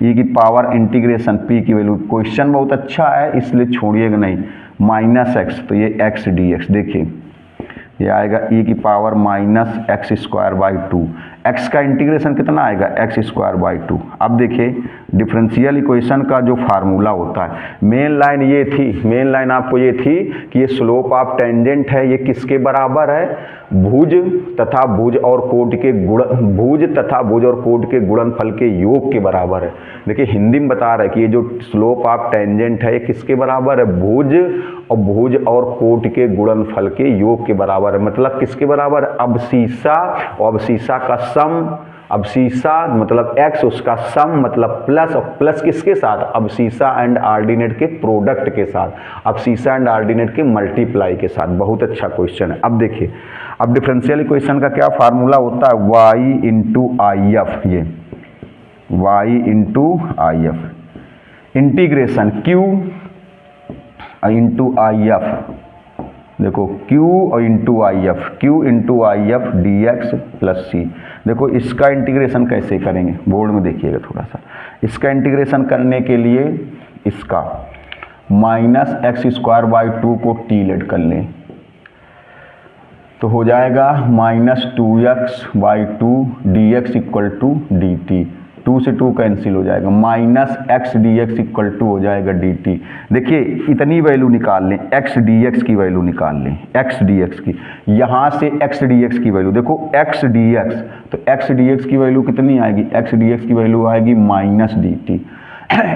ई की पावर इंटीग्रेशन पी की वैल्यू, क्वेश्चन बहुत अच्छा है इसलिए छोड़िएगा नहीं, माइनस एक्स, तो ये एक्स डी एक्स। देखिए ये आएगा ई की power minus x square by 2। X का इंटीग्रेशन कितना आएगा, एक्स स्क्वायर बाई 2। अब देखिए डिफरेंशियल इक्वेशन का जो फार्मूला होता है, मेन लाइन ये थी, मेन लाइन आपको ये थी कि ये स्लोप ऑफ टेंजेंट है, ये किसके बराबर है, भुज तथा भुज और कोट के गुणनफल के योग के बराबर है। देखिए हिंदी में बता रहा है कि ये जो स्लोप ऑफ टेंजेंट है ये किसके बराबर है, भुज और भुज और कोट के गुणनफल के योग के बराबर है। मतलब किसके बराबर? अबसीसा और अबसीसा का सम, अबसीसा मतलब x, उसका सम मतलब प्लस, और प्लस किसके साथ? अबसीसा एंड आर्डिनेट के प्रोडक्ट के साथ, अबसीसा एंड आर्डिनेट के मल्टीप्लाई के साथ। बहुत अच्छा क्वेश्चन है। अब देखिए, अब डिफरेंशियल इक्वेशन का क्या फार्मूला होता है? y इंटू आई एफ, ये y into I F integration q into I F, देखो q और into I F, q into I F D x plus C. देखो इसका इंटीग्रेशन कैसे करेंगे, बोर्ड में देखिएगा थोड़ा सा। इसका इंटीग्रेशन करने के लिए इसका माइनस एक्स स्क्वायर बाई 2 को t लेट कर लें तो हो जाएगा minus 2x by 2 d x equal to d t. 2 से 2 कैंसिल हो जाएगा, minus x d x equal to हो जाएगा डी टी। देखिए इतनी वैल्यू निकाल लें, एक्स डी एक्स की वैल्यू निकाल लें, एक्स डी एक्स की, यहाँ से एक्स डी एक्स की वैल्यू देखो, एक्स डी एक्स, तो एक्स डी एक्स की वैल्यू कितनी आएगी? एक्स डी एक्स की वैल्यू आएगी minus D T.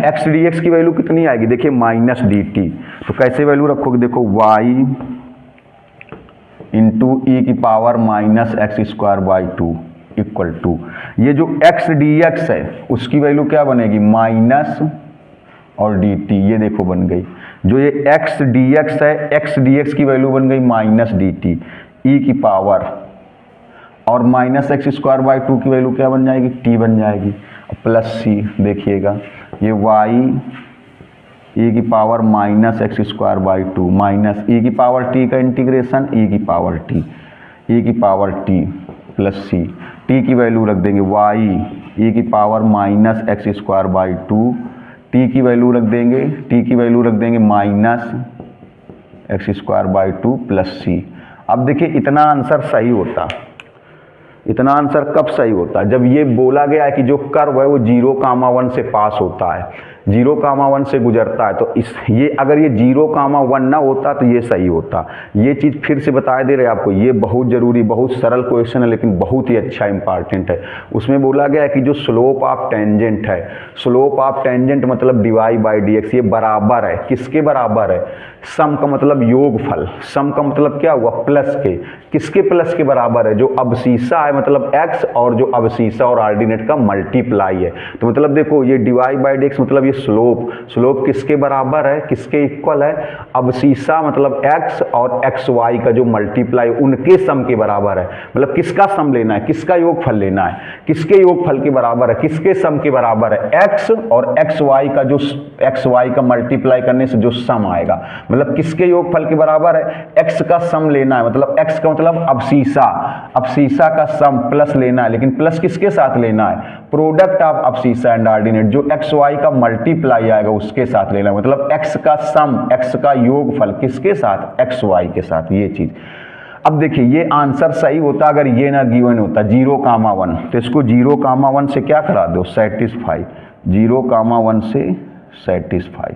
X d x की वैल्यू कितनी आएगी? देखिए माइनस डी टी, तो कैसे वैल्यू रखोगे? देखो वाई इंटू ई की power minus x square by 2 equal to, ये जो एक्स डी एक्स है उसकी वैल्यू क्या बनेगी? माइनस और डी टी, ये देखो बन गई। जो ये एक्स डी एक्स है, एक्स डी एक्स की वैल्यू बन गई माइनस डी टी ई की पावर, और माइनस एक्स स्क्वायर बाई 2 की वैल्यू क्या बन जाएगी? टी बन जाएगी, प्लस सी। देखिएगा ये वाई ई की power minus x square by 2 minus e की पावर टी का इंटीग्रेशन, ई की पावर टी, ई की power t plus c. T की वैल्यू रख देंगे वाई ई की power minus x square by 2, t की वैल्यू रख देंगे, टी की वैल्यू रख देंगे minus x square by 2 plus सी। अब देखिए इतना आंसर सही होता, इतना आंसर कब सही होता है? जब ये बोला गया है कि जो कर्व है वो 0,1 से पास होता है, 0,1 से गुजरता है। तो इस ये अगर ये 0,1 ना होता तो ये सही होता। ये चीज़ फिर से बता दे रहे हैं आपको, ये बहुत ज़रूरी, बहुत सरल क्वेश्चन है लेकिन बहुत ही अच्छा इंपॉर्टेंट है। उसमें बोला गया है कि जो स्लोप ऑफ टेंजेंट है, स्लोप ऑफ टेंजेंट मतलब डिवाई बाई डी एक्स, ये बराबर है, किसके बराबर है? सम का मतलब योगफल, सम का मतलब क्या हुआ? प्लस के। किसके प्लस के बराबर है? जो अबसीसा है मतलब x, और जो अबसीसा और आर्डिनेट का मल्टीप्लाई है। तो मतलब देखो ये डिवाई बाई डी एक्स मतलब ये स्लोप, स्लोप किसके बराबर है? किसके इक्वल है? अबसीसा मतलब x और एक्स वाई का जो मल्टीप्लाई उनके सम के बराबर है। मतलब किसका सम लेना है? किसका योगफल लेना है? किसके योगफल के बराबर है? किसके सम के बराबर है? x और एक्स वाई का जो एक्स वाई का मल्टीप्लाई करने से जो सम आएगा, मतलब किसके योगफल के बराबर है? x का सम लेना है, मतलब x का मतलब अबसीसा, अबसीसा का सम प्लस लेना है, लेकिन प्लस किसके साथ लेना है? Product of abscissa and ordinate, जो एक्स वाई का मल्टीप्लाई आएगा उसके साथ लेना है। मतलब x का सम, x का योगफल किसके साथ? एक्स वाई के साथ, ये चीज। अब देखिए ये आंसर सही होता अगर ये ना गिवन होता 0,1, तो इसको 0,1 से क्या करा दो? सेटिस्फाई, 0,1 से सेटिस्फाई।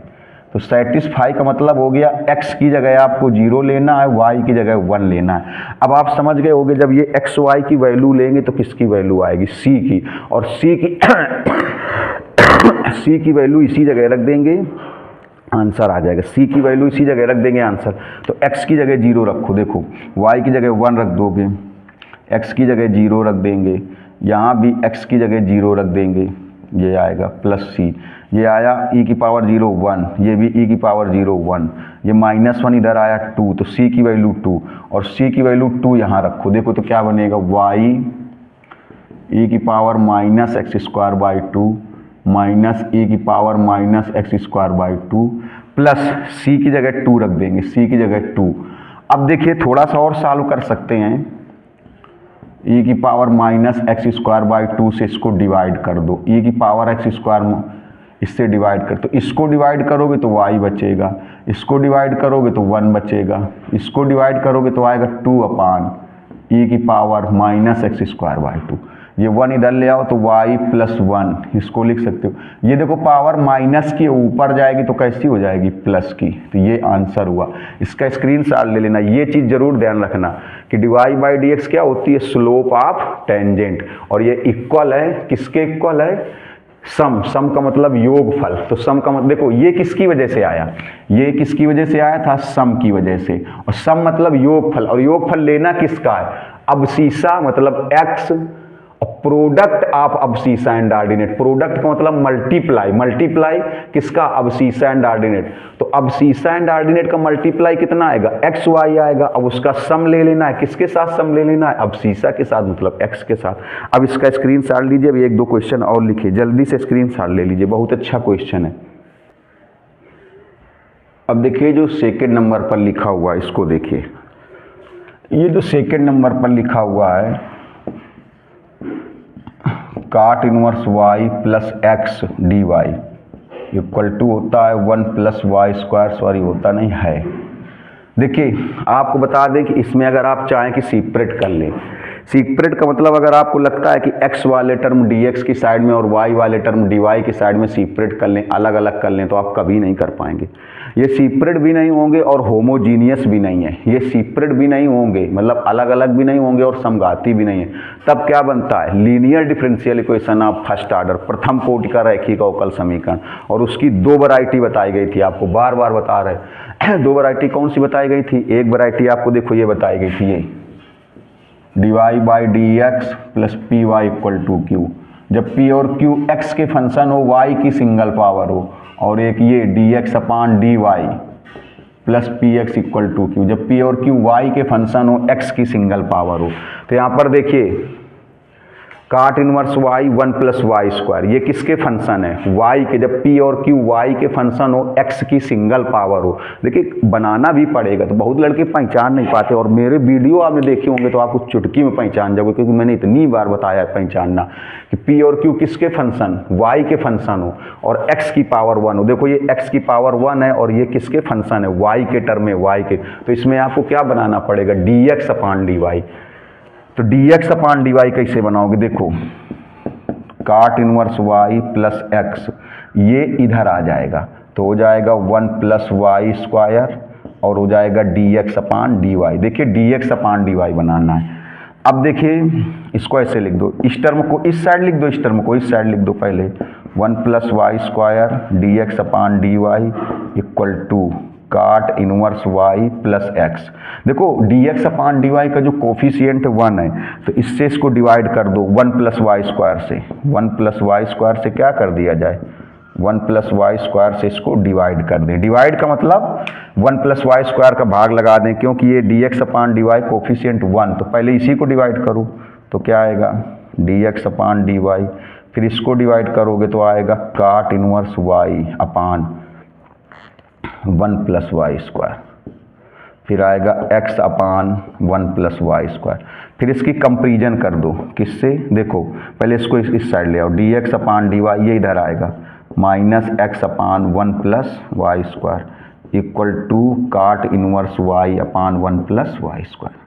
तो सेटिस्फाई का मतलब हो गया x की जगह आपको 0 लेना है, y की जगह 1 लेना है। अब आप समझ गए होंगे जब ये x y की वैल्यू लेंगे तो किसकी वैल्यू आएगी? c की, और c की c की वैल्यू इसी जगह रख देंगे, आंसर आ जाएगा। c की वैल्यू इसी जगह रख देंगे, आंसर। तो x की जगह 0 रखो, देखो y की जगह 1 रख दोगे, x की जगह 0 रख देंगे, यहाँ भी x की जगह 0 रख देंगे, ये आएगा प्लस c। ये आया e की पावर 0 1, ये भी e की पावर 0 1, ये -1 इधर आया 2, तो c की वैल्यू 2 और c की वैल्यू 2 यहाँ रखो। देखो तो क्या बनेगा? y e की power minus x square by 2 minus e की power minus x square by 2 plus c की जगह 2 रख देंगे, c की जगह 2। अब देखिए थोड़ा सा और सॉल्व कर सकते हैं, e की power minus x square by 2 से इसको डिवाइड कर दो, e की पावर एक्स स्क्वायर इससे डिवाइड कर, तो इसको डिवाइड करोगे तो y बचेगा, इसको डिवाइड करोगे तो 1 बचेगा, इसको डिवाइड करोगे तो आएगा 2 अपान e की power minus x square by 2। ये 1 इधर ले आओ तो y प्लस 1, इसको लिख सकते हो। ये देखो पावर माइनस की ऊपर जाएगी तो कैसी हो जाएगी? प्लस की। तो ये आंसर हुआ। इसका स्क्रीनशॉट ले लेना। ये चीज़ जरूर ध्यान रखना कि डिवाई बाई डी एक्स क्या होती है? स्लोप ऑफ टेंजेंट, और ये इक्वल है, किसके इक्वल है? सम, सम का मतलब योगफल। तो सम का मतलब देखो ये किसकी वजह से आया, ये किसकी वजह से आया था, सम की वजह से। और सम मतलब योगफल, और योगफल लेना किसका है, अबसीसा मतलब x, और product of abscissa and ordinate, product का मतलब मल्टीप्लाई, मल्टीप्लाई किसका, अबसीसा एंड ऑर्डिनेट। तो अबसीसा एंड ऑर्डिनेट का मल्टीप्लाई कितना आएगा, एक्स वाई आएगा। अब उसका सम ले लेना है, किसके साथ सम ले लेना है, अबसीसा के साथ, मतलब एक्स के साथ। अब इसका स्क्रीनशॉट लीजिए, अब एक दो क्वेश्चन और लिखिए, जल्दी से स्क्रीनशॉट ले लीजिए, बहुत अच्छा क्वेश्चन है। अब देखिए जो सेकेंड नंबर पर लिखा हुआ है इसको देखिए, ये जो सेकेंड नंबर पर लिखा हुआ है cot inverse y plus x d y equal to होता है 1 प्लस वाई स्क्वायर, सॉरी होता नहीं है। देखिए आपको बता दें कि इसमें अगर आप चाहें कि सेपरेट कर लें, सेपरेट का मतलब अगर आपको लगता है कि x वाले टर्म dx की साइड में और y वाले टर्म dy की साइड में सेपरेट कर लें, अलग अलग कर लें, तो आप कभी नहीं कर पाएंगे। ये सेपरेट भी नहीं होंगे और होमोजीनियस भी नहीं है, ये सेपरेट भी नहीं होंगे मतलब अलग अलग भी नहीं होंगे और समघाती भी नहीं है। तब क्या बनता है, linear differential equation of first order, प्रथम कोटि का रैखिक अवकल समीकरण। और उसकी दो वैरायटी बताई गई थी, आपको बार बार बता रहे दो वैरायटी कौन सी बताई गई थी। एक वैरायटी आपको देखो ये बताई गई थी, ये dy बाई D x plus p y equal to q, जब p और q x के फंक्शन हो, y की सिंगल पावर हो। और एक ये dx upon dy plus p x equal to q, जब p और q y के फंक्शन हो, x की सिंगल पावर हो। तो यहाँ पर देखिए cot inverse y 1 plus Y square, ये किसके फंक्शन है, y के, जब p और q y के फंक्शन हो, x की सिंगल पावर हो। देखिए बनाना भी पड़ेगा, तो बहुत लड़के पहचान नहीं पाते, और मेरे वीडियो आपने देखे होंगे तो आपको चुटकी में पहचान जाओगे, क्योंकि मैंने इतनी बार बताया है पहचानना कि p और q किसके फंक्शन, y के फंक्शन हो और x की पावर 1 हो। देखो ये x की पावर 1 है और ये किसके फंक्शन है, y के टर्म में, y के। तो इसमें आपको क्या बनाना पड़ेगा, dx अपान dy। तो dx अपान dy कैसे बनाओगे, देखो cot inverse y plus x, ये इधर आ जाएगा तो हो जाएगा 1 प्लस वाई स्क्वायर और हो जाएगा dx अपान dy। देखिए dx अपान dy बनाना है। अब देखिए इसको ऐसे लिख दो, इस टर्म को इस साइड लिख दो, इस टर्म को इस साइड लिख दो पहले, 1 plus Y square dx upon dy equal to cot inverse y plus x. देखो dx अपान dy का जो कोफिशिएंट 1 है, तो इससे इसको डिवाइड कर दो 1 प्लस वाई स्क्वायर से, 1 प्लस वाई स्क्वायर से क्या कर दिया जाए, 1 प्लस वाई स्क्वायर से इसको डिवाइड कर दें। डिवाइड का मतलब 1 प्लस वाई स्क्वायर का भाग लगा दें, क्योंकि ये dx अपान dy कोफिशिएंट 1, तो पहले इसी को डिवाइड करो तो क्या आएगा dx अपान dy, फिर इसको डिवाइड करोगे तो आएगा cot inverse y upon 1 plus Y square, फिर आएगा x upon 1 plus Y square. फिर इसकी कंपेरिजन कर दो किससे, देखो पहले इसको इस साइड ले आओ, dx अपान dy ये इधर आएगा minus x upon 1 plus Y square equal to cot inverse y upon 1 plus Y square.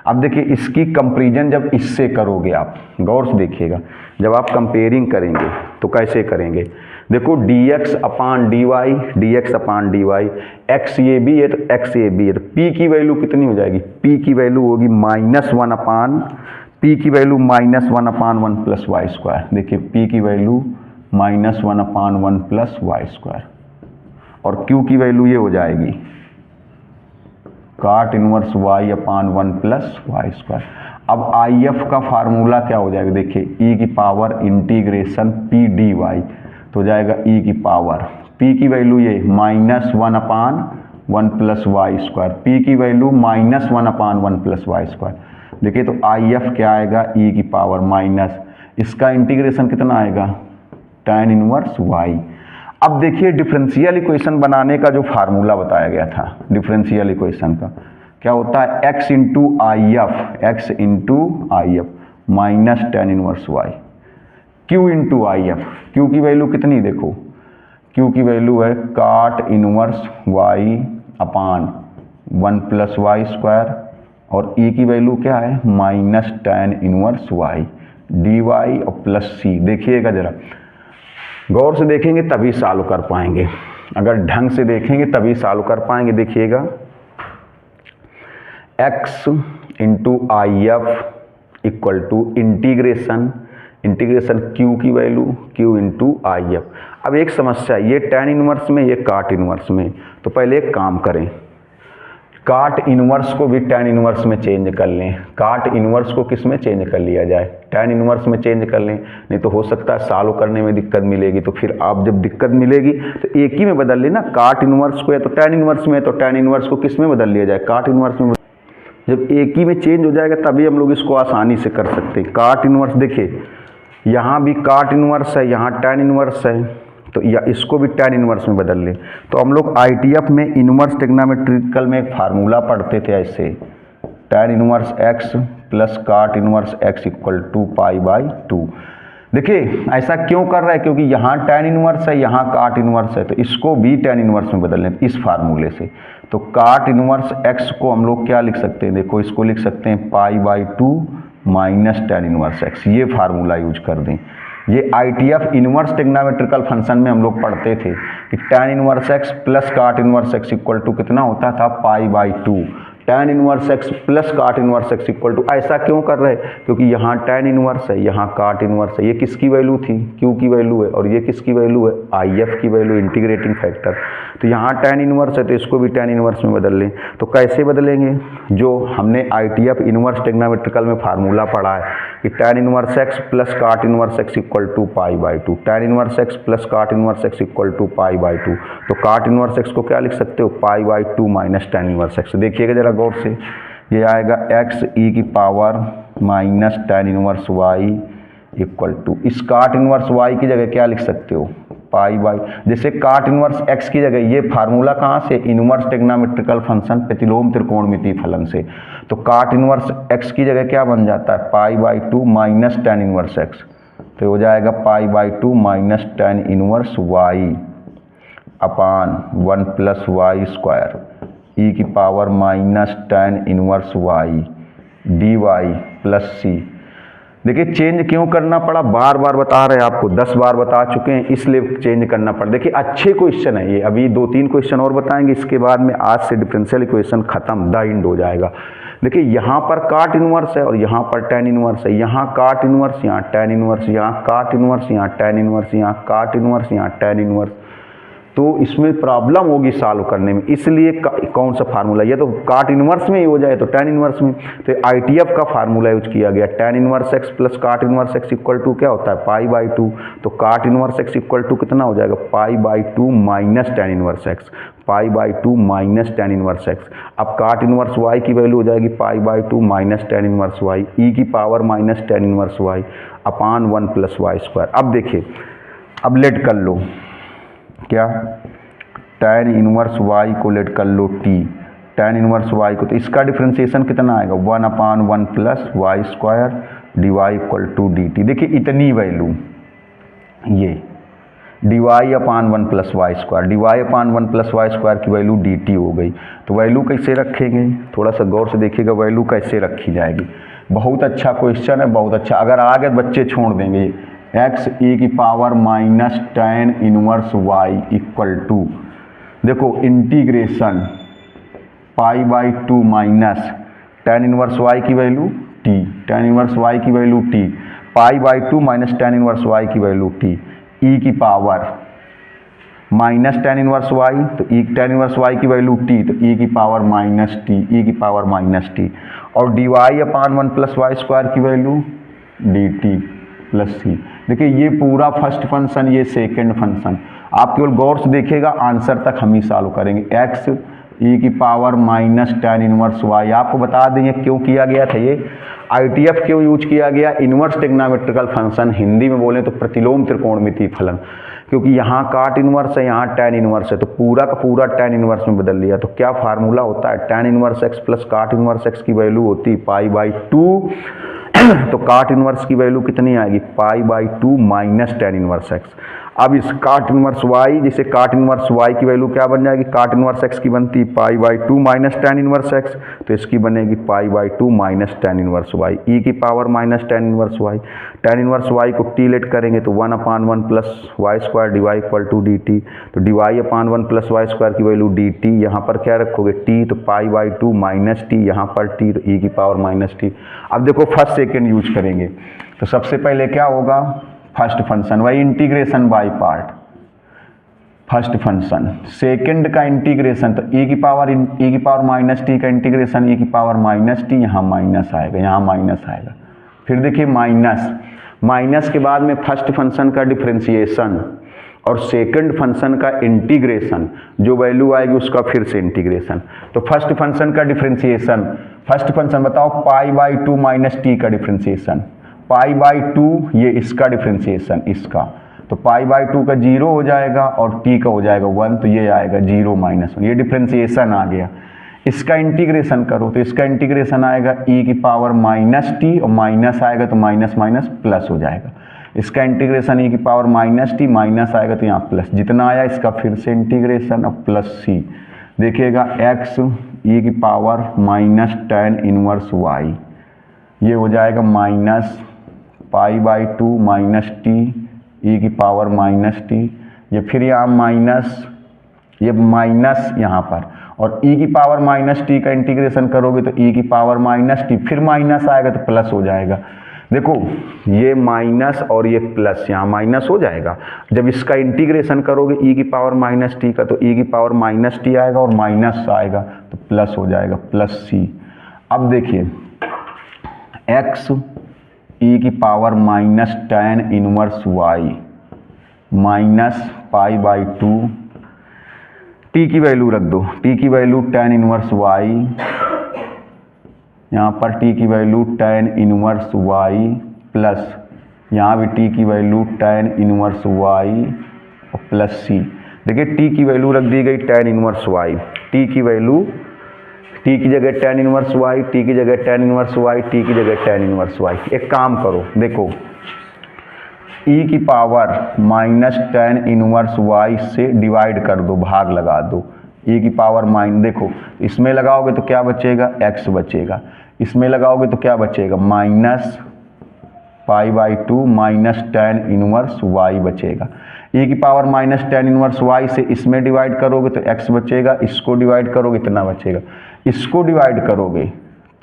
अब देखिए इसकी कंपेरिजन जब इससे करोगे, आप गौर से देखिएगा, जब आप कंपेयरिंग करेंगे तो कैसे करेंगे, देखो dx अपान dy, dx अपान dy, x ये भी है तो x ये भी है, तो p की वैल्यू कितनी हो जाएगी, p की वैल्यू होगी -1 अपान, p की value -1 upon 1 plus Y square. देखिए p की value -1 upon 1 plus Y square, और q की वैल्यू ये हो जाएगी cot inverse y upon 1 plus Y square. अब IF का फार्मूला क्या हो जाएगा, देखिए e की पावर इंटीग्रेशन p dy, तो हो जाएगा e की पावर, p की वैल्यू ये -1 upon 1 plus Y square, p की value -1 upon 1 plus Y square. देखिए तो IF क्या आएगा, e की पावर माइनस, इसका इंटीग्रेशन कितना आएगा tan इनवर्स y। अब देखिए डिफरेंशियल इक्वेशन बनाने का जो फार्मूला बताया गया था डिफरेंशियल इक्वेशन का, क्या होता है x into I F minus tan inverse y, q into I F, q की वैल्यू कितनी, देखो q की वैल्यू है cot inverse y upon 1 plus Y square, और e की वैल्यू क्या है minus tan inverse y dy और प्लस c। देखिएगा जरा गौर से देखेंगे तभी सॉल्व कर पाएंगे, अगर ढंग से देखेंगे तभी सॉल्व कर पाएंगे। देखिएगा x into I F equal to integration integration q की value q into I F. अब एक समस्या, ये tan इनवर्स में, ये काट इनवर्स में, तो पहले एक काम करें, काट इनवर्स को भी tan इनवर्स में चेंज कर लें। काट इनवर्स को किस में चेंज कर लिया जाए, tan इनवर्स में चेंज कर लें, नहीं तो हो सकता है सॉल्व करने में दिक्कत मिलेगी। तो फिर आप जब दिक्कत मिलेगी तो एक ही में बदल लेना, काट इनवर्स को या तो tan इनवर्स में, तो tan इनवर्स को किस में बदल लिया जाए, काट इनवर्स में। जब एक ही में चेंज हो जाएगा तभी हम लोग इसको आसानी से कर सकते हैं। काट इनवर्स देखिए, यहाँ भी काट इनवर्स है, यहाँ tan इनवर्स है, तो या इसको भी tan इनवर्स में बदल लें। तो हम लोग ITF में इनवर्स ट्रिग्नोमेट्रिकल में एक फार्मूला पढ़ते थे ऐसे, tan inverse x plus cot inverse x equal to π/2। देखिए ऐसा क्यों कर रहा है, क्योंकि यहाँ tan इनवर्स है, यहाँ काट इनवर्स है, तो इसको भी tan इनवर्स में बदल लें इस फार्मूले से। तो काट इनवर्स x को हम लोग क्या लिख सकते हैं, देखो इसको लिख सकते हैं π/2 माइनस tan इनवर्स x, ये फार्मूला यूज कर दें। ये ITF इनवर्स ट्रिग्नोमेट्रिकल फंक्शन में हम लोग पढ़ते थे कि tan inverse x plus cot inverse x equal to कितना होता था, π/2। tan inverse x plus cot inverse x equal to, ऐसा क्यों कर रहे हैं, क्योंकि यहाँ tan इनवर्स है, यहाँ काट इनवर्स है, ये किसकी वैल्यू थी, Q की वैल्यू है, और ये किसकी वैल्यू है, IF की वैल्यू, इंटीग्रेटिंग फैक्टर। तो यहाँ tan इनवर्स है तो इसको भी tan इनवर्स में बदल लें। तो कैसे बदलेंगे, जो हमने ITF इनवर्स ट्रिग्नोमेट्रिकल में फार्मूला पढ़ा है कि tan inverse x plus cot inverse x equal to π/2, tan inverse x plus cot inverse x equal to π/2। तो काट इनवर्स x को क्या लिख सकते हो, π/2 माइनस tan इनवर्स x। देखिएगा जरा गौर से, ये आएगा x e की power minus tan inverse y equal to, इस काट इनवर्स y की जगह क्या लिख सकते हो, π/, जैसे काट इनवर्स x की जगह, ये फार्मूला कहाँ से, इनवर्स ट्रिग्नोमेट्रिकल फंक्शन प्रतिलोम त्रिकोणमितीय फलन से। तो काट इनवर्स x की जगह क्या बन जाता है, π/2 माइनस tan इनवर्स x, तो हो जाएगा π/2 minus tan inverse y upon 1 plus Y square ई की power minus tan inverse y dy plus c। देखिए चेंज क्यों करना पड़ा, बार बार बता रहे हैं आपको, 10 बार बता चुके हैं, इसलिए चेंज करना पड़ा। देखिए अच्छे क्वेश्चन है ये, अभी 2-3 क्वेश्चन और बताएंगे, इसके बाद में आज से डिफरेंशियल इक्वेशन खत्म, द एंड हो जाएगा। देखिए यहाँ पर काट इनवर्स है और यहाँ पर tan इनवर्स है, यहाँ काट इनवर्स, यहाँ tan इनवर्स, यहाँ काट इनवर्स, यहाँ tan इनवर्स, यहाँ काट इनवर्स, यहाँ tan इनवर्स, तो इसमें प्रॉब्लम होगी सॉल्व करने में। इसलिए कौन सा फार्मूला, ये तो काट इनवर्स में ही हो जाए तो tan इनवर्स में, तो ITF का फार्मूला यूज किया गया, tan inverse x plus cot inverse x equal to क्या होता है, π/2। तो काट इनवर्स x इक्वल टू कितना हो जाएगा, π/2 minus tan inverse x, π/2 minus tan inverse x। अब काट इनवर्स y की वैल्यू हो जाएगी π/2 minus tan inverse y e की power minus tan inverse y upon 1 plus Y square. अब देखिए, अब लेट कर लो क्या, tan इनवर्स y को लेट कर लो t, tan इनवर्स y को, तो इसका डिफ्रेंशिएशन कितना आएगा, 1 upon 1 plus Y square dy equal to dt। देखिए इतनी वैल्यू, ये dy upon 1 plus Y square, dy upon 1 plus Y square की वैल्यू dt हो गई। तो वैल्यू कैसे रखेंगे, थोड़ा सा गौर से देखिएगा वैल्यू कैसे रखी जाएगी। बहुत अच्छा क्वेश्चन है, बहुत अच्छा, अगर आ गए बच्चे छोड़ देंगे। x e की power minus tan inverse y equal to, देखो integration π/2 minus tan inverse y की value t, tan inverse y की value t, π/2 minus tan inverse y की वैल्यू t, e की power minus tan inverse y, तो e tan inverse y की value t, तो e की power minus t, e की power minus t, और dy upon 1 plus Y square की value dt plus सी। देखिए ये पूरा फर्स्ट फंक्शन, ये सेकंड फंक्शन, आप केवल गौर से देखिएगा, आंसर तक हम ही सॉल्व करेंगे। x e की power minus tan inverse y, आपको बता देंगे क्यों किया गया था ये, ITF क्यों यूज किया गया, इनवर्स ट्रिग्नोमेट्रिकल फंक्शन, हिंदी में बोलें तो प्रतिलोम त्रिकोणमितीय फलन, क्योंकि यहाँ काट इनवर्स है, यहाँ tan इनवर्स है, तो पूरा का पूरा tan इनवर्स में बदल लिया। तो क्या फार्मूला होता है, tan inverse x plus cot inverse x की वैल्यू होती है π/2, तो काट इनवर्स की वैल्यू कितनी आएगी, π/2 माइनस tan इनवर्स x। अब इस काट इनवर्स y, जैसे काट इनवर्स y की वैल्यू क्या बन जाएगी, काट इनवर्स x की बनती π/2 माइनस tan इनवर्स x, तो इसकी बनेगी π/2 minus tan inverse y e की power minus tan inverse y। tan inverse y को t लेट करेंगे तो 1 upon 1 plus Y square dy equal to dt, तो dy upon 1 plus Y square की value dt, यहाँ पर क्या रखोगे t, तो π/2 माइनस t, यहाँ पर t, तो e की पावर माइनस t। अब देखो फर्स्ट सेकेंड यूज करेंगे, तो सबसे पहले क्या होगा, फर्स्ट फंक्शन वही integration by part, first function. Second का इंटीग्रेशन तो e की पावर माइनस टी का इंटीग्रेशन e की पावर माइनस टी, यहाँ माइनस आएगा, यहाँ माइनस आएगा। फिर देखिए माइनस के बाद में फर्स्ट फंक्शन का डिफरेंशिएशन और सेकंड फंक्शन का इंटीग्रेशन, जो वैल्यू आएगी उसका फिर से इंटीग्रेशन। तो फर्स्ट फंक्शन का डिफरेंशिएशन, फर्स्ट फंक्शन बताओ π/2 माइनस टी का डिफरेंशिएशन, π/2 ये इसका डिफरेंशिएशन इसका, तो π/2 का 0 हो जाएगा और t का हो जाएगा 1, तो ये आएगा 0 - 1, ये डिफरेंशिएशन आ गया। इसका इंटीग्रेशन करो तो इसका इंटीग्रेशन आएगा e की पावर माइनस टी, और माइनस आएगा तो माइनस माइनस प्लस हो जाएगा। इसका इंटीग्रेशन e की पावर माइनस टी, माइनस आएगा तो यहाँ प्लस, जितना आया इसका फिर से इंटीग्रेशन और प्लस सी। देखिएगा x e की power minus tan inverse y, ये हो जाएगा माइनस π/2 माइनस टी e की पावर माइनस टी, ये फिर यहाँ माइनस, ये माइनस यहाँ पर, और e की पावर माइनस टी का इंटीग्रेशन करोगे तो e की पावर माइनस टी, फिर माइनस आएगा तो प्लस हो जाएगा। देखो ये माइनस और ये प्लस, यहाँ माइनस हो जाएगा। जब इसका इंटीग्रेशन करोगे e की पावर माइनस टी का, तो e की पावर माइनस टी आएगा और माइनस आएगा तो प्लस हो जाएगा, प्लस सी। अब देखिए x e की power minus tan inverse y minus π/2, t की वैल्यू रख दो, t की वैल्यू tan इनवर्स y, यहाँ पर t की value tan inverse y plus यहाँ भी t की वैल्यू tan इनवर्स y और प्लस c। देखिए t की वैल्यू रख दी गई tan इनवर्स y, t की वैल्यू, t की जगह tan इनवर्स y, t की जगह tan इनवर्स y, t की जगह tan इनवर्स y। एक काम करो, देखो e की power minus tan inverse y से डिवाइड कर दो, भाग लगा दो, e की पावर देखो इसमें लगाओगे तो क्या बचेगा, x बचेगा, इसमें लगाओगे तो क्या बचेगा, minus π/2 minus tan inverse y बचेगा। e की power minus tan inverse y से इसमें डिवाइड करोगे तो x बचेगा, इसको डिवाइड करोगे इतना बचेगा, इसको डिवाइड करोगे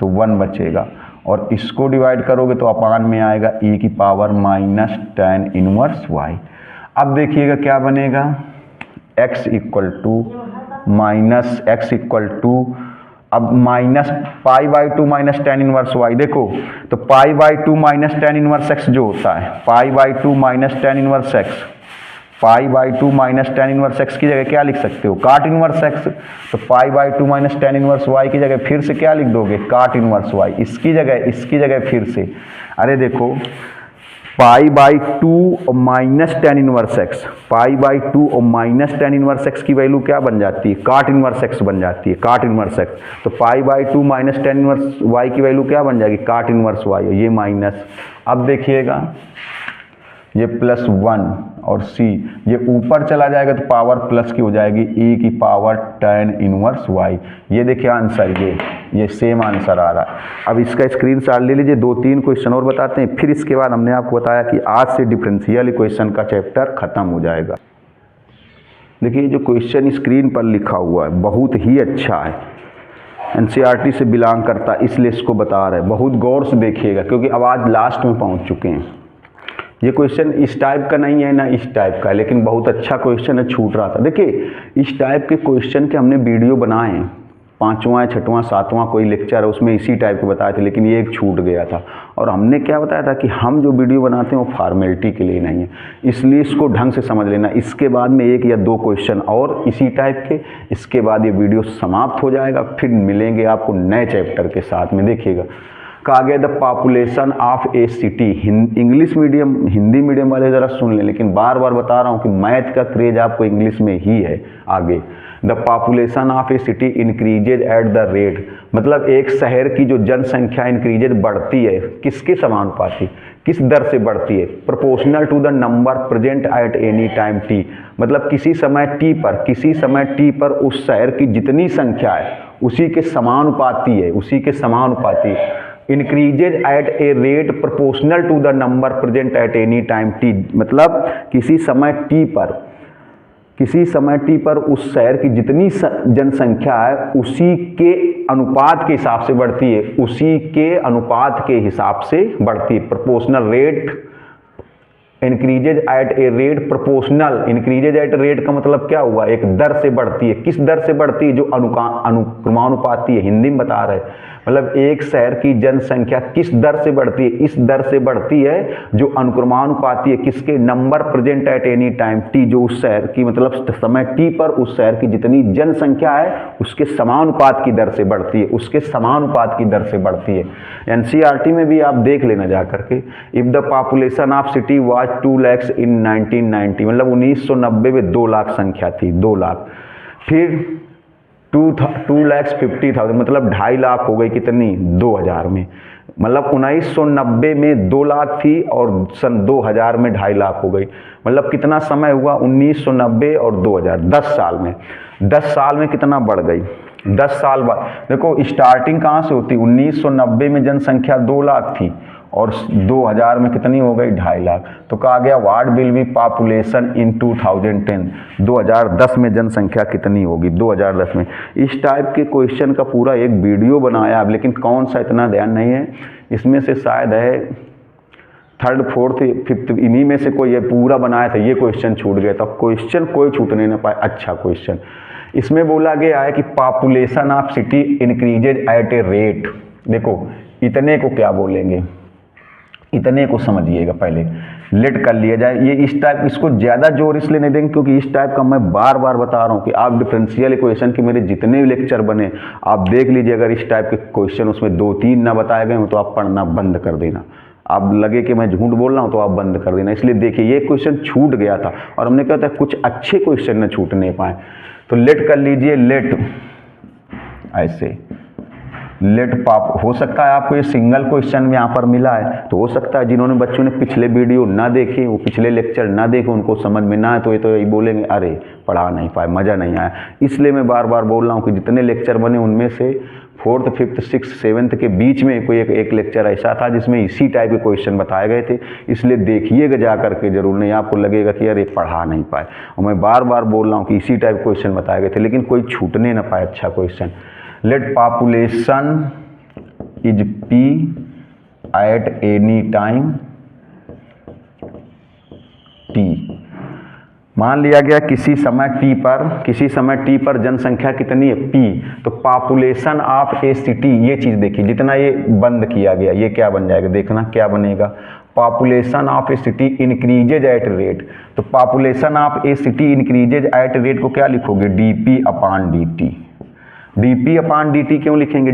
तो 1 बचेगा, और इसको डिवाइड करोगे तो अपान में आएगा e की power minus tan inverse y। अब देखिएगा क्या बनेगा, x equal to minus x equal to, अब minus π/2 minus tan inverse y, देखो तो π/2 माइनस tan इनवर्स x जो होता है, π/2 minus tan inverse x, π/2 minus tan inverse x की जगह क्या लिख सकते हो, काट इनवर्स x, तो π/2 माइनस tan इनवर्स y की जगह फिर से क्या लिख दोगे, काट इनवर्स y, इसकी जगह फिर से, अरे देखो π/2 और माइनस tan इनवर्स x, π/2 और माइनस tan इनवर्स x की वैल्यू क्या बन जाती है, काट इनवर्स x बन जाती है, काट इनवर्स x। तो π/2 माइनस tan इनवर्स y की वैल्यू क्या बन जाएगी, काट इनवर्स y, ये माइनस। अब देखिएगा ये प्लस 1 और c, ये ऊपर चला जाएगा तो पावर प्लस की हो जाएगी, e की पावर tan इनवर्स y। ये देखिए आंसर, ये सेम आंसर आ रहा है। अब इसका स्क्रीनशॉट ले लीजिए, 2-3 क्वेश्चन और बताते हैं, फिर इसके बाद हमने आपको बताया कि आज से डिफरेंशियल इक्वेशन का चैप्टर खत्म हो जाएगा। देखिए जो क्वेश्चन स्क्रीन पर लिखा हुआ है बहुत ही अच्छा है, NCERT से बिलोंग करता है, इसलिए इसको बता रहे हैं, बहुत गौर से देखिएगा क्योंकि अब आज लास्ट में पहुँच चुके हैं। ये क्वेश्चन इस टाइप का नहीं है ना इस टाइप का, लेकिन बहुत अच्छा क्वेश्चन है, छूट रहा था। देखिए इस टाइप के क्वेश्चन के हमने वीडियो बनाए हैं, 5वां 6वां 7वां कोई लेक्चर है उसमें इसी टाइप के बताए थे, लेकिन ये एक छूट गया था। और हमने क्या बताया था कि हम जो वीडियो बनाते हैं वो फॉर्मेलिटी के लिए नहीं है, इसलिए इसको ढंग से समझ लेना। इसके बाद में 1 या 2 क्वेश्चन और इसी टाइप के, इसके बाद ये वीडियो समाप्त हो जाएगा, फिर मिलेंगे आपको नए चैप्टर के साथ में। देखिएगा कहा गया the population of a city, English medium Hindi medium वाले ज़रा सुन लें, लेकिन बार बार बता रहा हूँ कि मैथ का क्रेज आपको इंग्लिश में ही है आगे। The population of a city increases at the rate, मतलब एक शहर की जो जनसंख्या इंक्रीजेज बढ़ती है, किसके समानुपाती, किस दर से बढ़ती है, proportional to the number present at any time T, मतलब किसी समय टी पर उस शहर की जितनी संख्या है उसी के समानुपाती increases at a rate proportional to the number present at any time T, मतलब किसी समय टी पर किसी समय टी पर उस शहर की जितनी जनसंख्या है उसी के अनुपात के हिसाब से बढ़ती है, उसी के अनुपात के हिसाब से बढ़ती है। Proportional rate increases at a rate proportional, increases at rate का मतलब क्या हुआ, एक दर से बढ़ती है। किस दर से बढ़ती है, जो अनुक्रमानुपाती है, हिंदी में बता रहे, मतलब एक शहर की जनसंख्या किस दर से बढ़ती है, इस दर से बढ़ती है जो अनुक्रमानुपाती है किसके, number present at any time T, जो उस शहर की मतलब समय टी पर उस शहर की जितनी जनसंख्या है उसके समानुपात की दर से बढ़ती है, उसके समानुपात की दर से बढ़ती है। एनसीईआरटी में भी आप देख लेना जा करके, if the population of city was 2 lakhs इन 1990, मतलब 1990 में 2 लाख संख्या थी, 2 लाख, फिर 2,50,000 मतलब 2.5 लाख हो गई कितनी, 2000 में, मतलब 1990 में 2 लाख थी और सन 2000 में 2.5 लाख हो गई। मतलब कितना समय हुआ, 1990 और 2000, 10 साल में, 10 साल में कितना बढ़ गई, 10 साल बाद। देखो स्टार्टिंग कहाँ से होती, 1990 में जनसंख्या 2 लाख थी और 2000 में कितनी हो गई, 2.5 लाख। तो कहा गया what will be population in 2010, 2010 में जनसंख्या कितनी होगी, 2010 में। इस टाइप के क्वेश्चन का पूरा एक वीडियो बनाया अब, लेकिन कौन सा इतना ध्यान नहीं है, इसमें से शायद है 3rd 4th 5th इन्हीं में से कोई ये पूरा बनाया था, ये क्वेश्चन छूट गया था। क्वेश्चन कोई छूटने ना पाए, अच्छा क्वेश्चन। इसमें बोला गया है कि population of city increases at a rate, देखो इतने को क्या बोलेंगे, इतने को समझिएगा, पहले लेट कर लिया जाए। ये इस टाइप, इसको ज़्यादा जोर इसलिए नहीं देंगे क्योंकि इस टाइप का मैं बार बार बता रहा हूँ कि आप डिफरेंशियल इक्वेशन के मेरे जितने भी लेक्चर बने आप देख लीजिए, अगर इस टाइप के क्वेश्चन उसमें 2-3 ना बताए गए हो तो आप पढ़ना बंद कर देना। आप लगे कि मैं झूठ बोल रहा हूँ तो आप बंद कर देना। इसलिए देखिए ये क्वेश्चन छूट गया था और हमने कहा था कुछ अच्छे क्वेश्चन न छूटने पाए, तो लेट कर लीजिए, लेट ऐसे लेट पाप। हो सकता है आपको ये सिंगल क्वेश्चन यहाँ पर मिला है, तो हो सकता है जिन्होंने बच्चों ने पिछले वीडियो ना देखे, वो पिछले लेक्चर ना देखे, उनको समझ में ना आए तो ये तो यही बोलेंगे अरे पढ़ा नहीं पाए, मज़ा नहीं आया। इसलिए मैं बार बार बोल रहा हूँ कि जितने लेक्चर बने उनमें से 4th 5th 6th 7th के बीच में कोई एक लेक्चर ऐसा था जिसमें इसी टाइप के क्वेश्चन बताए गए थे। इसलिए देखिएगा जा करके, जरूर नहीं आपको लगेगा कि यार ये पढ़ा नहीं पाए। और मैं बार बार बोल रहा हूँ कि इसी टाइप क्वेश्चन बताए गए थे, लेकिन कोई छूटने ना पाए अच्छा question. Let population is P at any time T. मान लिया गया किसी समय टी पर जनसंख्या कितनी है, पी। तो पॉपुलेशन ऑफ ए सिटी, ये चीज़ देखिए, जितना ये बंद किया गया ये क्या बन जाएगा, देखना क्या बनेगा, population of a city increases at rate. तो population of a city increases at rate को क्या लिखोगे, dp upon dt। dp upon dt क्यों लिखेंगे,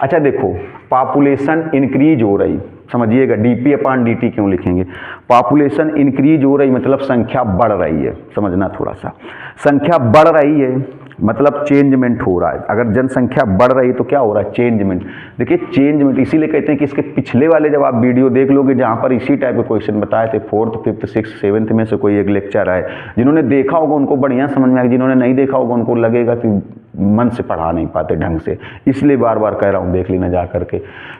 अच्छा देखो पॉपुलेशन इंक्रीज हो रही, समझिएगा dp अपॉन dt क्यों लिखेंगे, पॉपुलेशन इंक्रीज हो रही मतलब संख्या बढ़ रही है, समझना थोड़ा सा, संख्या बढ़ रही है मतलब चेंजमेंट हो रहा है। अगर जनसंख्या बढ़ रही है तो क्या हो रहा है, चेंजमेंट। देखिए चेंजमेंट इसीलिए कहते हैं कि इसके पिछले वाले जब आप वीडियो देख लोगे जहाँ पर इसी टाइप के क्वेश्चन बताए थे 4th 5th 6th 7th में से कोई एक लेक्चर आए, जिन्होंने देखा होगा उनको बढ़िया समझ में आएगा, जिन्होंने नहीं देखा होगा उनको लगेगा कि मन से पढ़ा नहीं पाते ढंग से, इसलिए बार बार कह रहा हूँ देख लेना जा करके।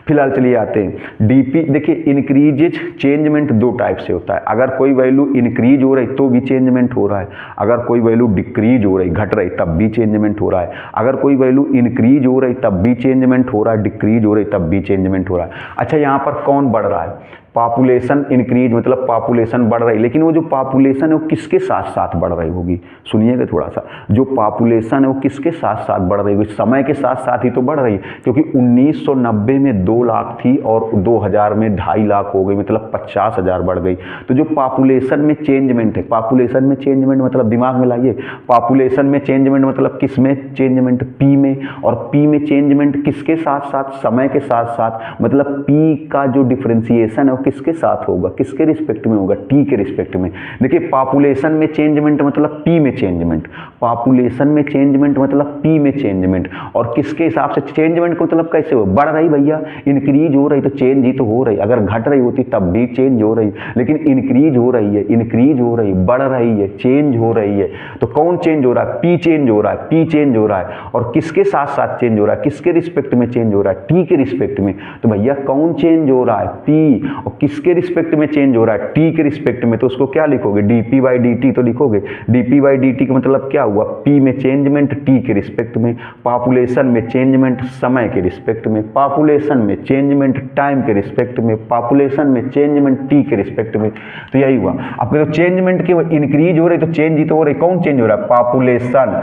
फिलहाल चलिए आते हैं डीपी। देखिए इंक्रीजेज चेंजमेंट 2 टाइप से होता है, अगर कोई वैल्यू इंक्रीज हो रही तो भी चेंजमेंट हो रहा है, अगर कोई वैल्यू डिक्रीज हो रही घट रही तब भी चेंजमेंट हो रहा है, अगर कोई वैल्यू इंक्रीज हो रही तब भी चेंजमेंट हो रहा है, डिक्रीज हो रही तब भी चेंजमेंट हो रहा है। अच्छा यहाँ पर कौन बढ़ रहा है, पॉपुलेशन इंक्रीज मतलब पॉपुलेशन बढ़ रही, लेकिन वो जो पॉपुलेशन है वो किसके साथ साथ बढ़ रही होगी, सुनिएगा थोड़ा सा, जो पॉपुलेशन है वो किसके साथ साथ बढ़ रही होगी, समय के साथ साथ ही तो बढ़ रही है, क्योंकि 1990 में 2 लाख थी और 2000 में 2.5 लाख हो गई, मतलब 50,000 बढ़ गई। तो जो पॉपुलेशन में चेंजमेंट है, पॉपुलेशन में चेंजमेंट मतलब दिमाग में लाइए, पॉपुलेशन में चेंजमेंट मतलब किस में चेंजमेंट, पी में, और पी में चेंजमेंट किसके साथ साथ, समय के साथ साथ, मतलब पी का जो डिफरेंशिएशन है किसके साथ होगा, किसके रिस्पेक्ट में होगा, टी के रिस्पेक्ट में। देखिए पॉपुलेशन में चेंजमेंट मतलब पी में चेंजमेंट, पॉपुलेशन में चेंजमेंट मतलब पी में चेंजमेंट, और किसके हिसाब से चेंजमेंट का मतलब कैसे हो, बढ़ रही भैया, इंक्रीज हो रही तो चेंज ही तो हो रही, अगर घट रही होती तब भी चेंज हो रही, लेकिन इंक्रीज हो रही है, इंक्रीज हो रही, बढ़ रही है, चेंज हो रही है, तो कौन चेंज हो रहा है, पी चेंज हो रहा है, पी चेंज हो रहा है, और किसके साथ साथ चेंज हो रहा है, किसके रिस्पेक्ट में चेंज हो रहा है, टी के रिस्पेक्ट में। तो भैया कौन चेंज हो रहा है, पी, और किसके रिस्पेक्ट में चेंज हो रहा है, टी के रिस्पेक्ट में, तो उसको क्या लिखोगे, dp बाई dt तो लिखोगे। dp बाई dt का मतलब क्या हुआ, p में चेंजमेंट टी के रिस्पेक्ट में, पॉपुलेशन में चेंजमेंट समय के रिस्पेक्ट में, पॉपुलेशन में चेंजमेंट टाइम के रिस्पेक्ट में, पॉपुलेशन में चेंजमेंट टी के रिस्पेक्ट में। तो यही हुआ। अब तो चेंजमेंट की इंक्रीज हो रही तो चेंज ही तो हो रही, कौन चेंज हो रहा है, पॉपुलेशन।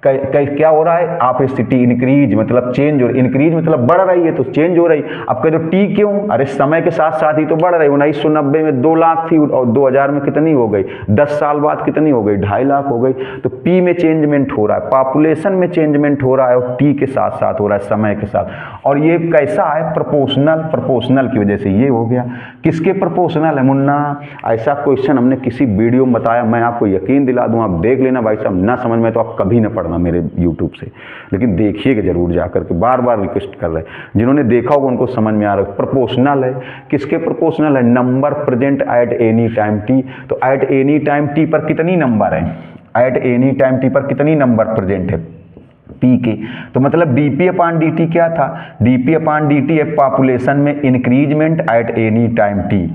क्या हो रहा है, आप स्थिति इंक्रीज मतलब चेंज हो रही, इंक्रीज मतलब बढ़ रही है तो चेंज हो रही। अब कह दो टी क्यों, अरे समय के साथ साथ ही तो बढ़ रही। 1990 में 2 लाख थी और 2000 में कितनी हो गई, 10 साल बाद कितनी हो गई, 2.5 लाख हो गई। तो पी में चेंजमेंट हो रहा है, पॉपुलेशन में चेंजमेंट हो रहा है और टी के साथ साथ हो रहा है, समय के साथ। और ये कैसा है, प्रोपोर्शनल, प्रोपोर्शनल की वजह से ये हो गया। किसके प्रोपोर्शनल है मुन्ना, ऐसा क्वेश्चन हमने किसी वीडियो में बताया, मैं आपको यकीन दिला दूं, आप देख लेना भाई साहब, ना समझ में तो आप कभी ना पढ़ना मेरे यूट्यूब से, लेकिन देखिएगा जरूर जाकर के, बार बार रिक्वेस्ट कर रहे हैं। जिन्होंने देखा होगा उनको समझ में आ रहा है। प्रोपोर्शनल है, किसके प्रोपोर्शनल है, number present at any time T. तो एट एनी टाइम टी पर कितनी नंबर है, एट एनी टाइम टी पर कितनी नंबर प्रेजेंट है, पी के। तो मतलब dp अपान dt क्या था, dp अपान dt है पॉपुलेशन में increment eight any time T,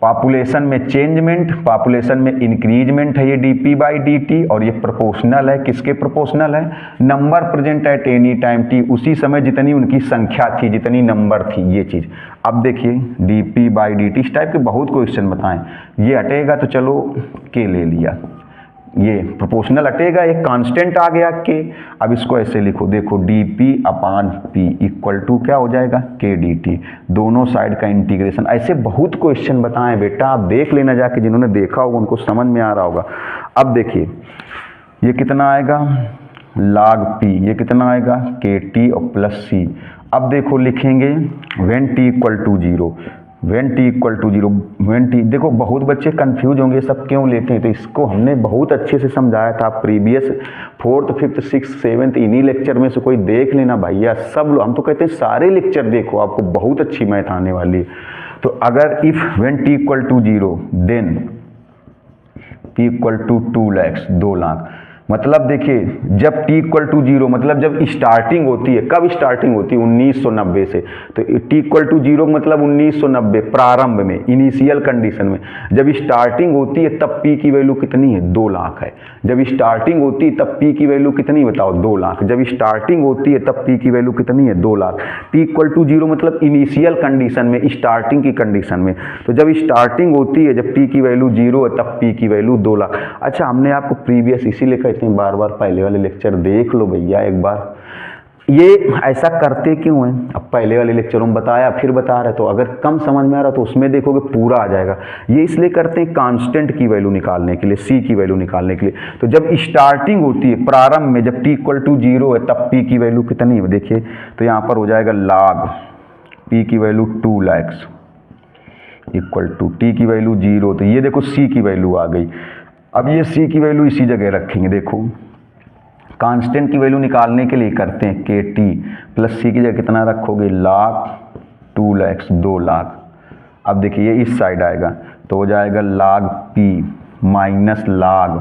population में चेंजमेंट, पॉपुलेशन में इंक्रीजमेंट है ये dp बाई dt, और ये प्रोपोर्शनल है, किसके प्रोपोर्शनल है, number present at any time T, उसी समय जितनी उनकी संख्या थी, जितनी नंबर थी, ये चीज़। अब देखिए dp बाई dt, इस टाइप के बहुत क्वेश्चन बताएं। ये हटेगा तो चलो के ले लिया, ये प्रोपोर्शनल हटेगा, एक कांस्टेंट आ गया के। अब इसको ऐसे लिखो, देखो dp upon p equal to क्या हो जाएगा, k dt, दोनों साइड का इंटीग्रेशन। ऐसे बहुत क्वेश्चन बताएं बेटा, आप देख लेना जाके, जिन्होंने देखा होगा उनको समझ में आ रहा होगा। अब देखिए ये कितना आएगा, log p, ये कितना आएगा, kt और प्लस c। अब देखो लिखेंगे when t equal to 0, when T equal to 0, when T, देखो बहुत बच्चे कंफ्यूज होंगे सब क्यों लेते हैं, तो इसको हमने बहुत अच्छे से समझाया था previous 4th 5th 6th 7th इन्हीं लेक्चर में से कोई देख लेना भैया, सब लोग, हम तो कहते हैं सारे लेक्चर देखो, आपको बहुत अच्छी मैथ आने वाली है। तो अगर if when T equal to 0 then P equal to 2 lakhs, 2 lakh, मतलब देखिए जब t इक्वल टू 0 मतलब जब स्टार्टिंग होती है, कब स्टार्टिंग होती है, 1990 से। तो t इक्वल टू 0 मतलब 1990 प्रारंभ में, इनिशियल कंडीशन में जब स्टार्टिंग होती है तब p की वैल्यू कितनी है, 2 लाख है। जब स्टार्टिंग होती है तब p की वैल्यू कितनी बताओ, 2 लाख। जब स्टार्टिंग होती है तब p की वैल्यू कितनी है, 2 लाख। t इक्वल टू 0 मतलब इनिशियल कंडीशन में, स्टार्टिंग की कंडीशन में। तो जब स्टार्टिंग होती है, जब t की वैल्यू 0 है तब p की वैल्यू 2 लाख। अच्छा हमने आपको प्रीवियस इसीलिए कहते हैं बार बार पहले वाले लेक्चर देख लो भैया एक बार। ये ऐसा करते क्यों हैं, अब पहले वाले लेक्चरों में बताया फिर बता रहे, तो अगर कम समझ में आ रहा तो उसमें देखोगे पूरा आ जाएगा। ये इसलिए करते हैं कांस्टेंट की वैल्यू निकालने के लिए, c की वैल्यू निकालने के लिए। तो जब स्टार्टिंग होती है प्रारंभ में, जब t इक्वल टू 0 है तब p की वैल्यू कितनी है, देखिए तो यहाँ पर हो जाएगा log p की value 2 lakhs equal to t की वैल्यू 0। तो ये देखो c की वैल्यू आ गई। अब ये c की वैल्यू इसी जगह रखेंगे, देखो कांस्टेंट की वैल्यू निकालने के लिए करते हैं kt प्लस c की जगह कितना रखोगे, log 2 lakhs, 2 लाख। अब देखिए ये इस साइड आएगा तो हो जाएगा log p माइनस log,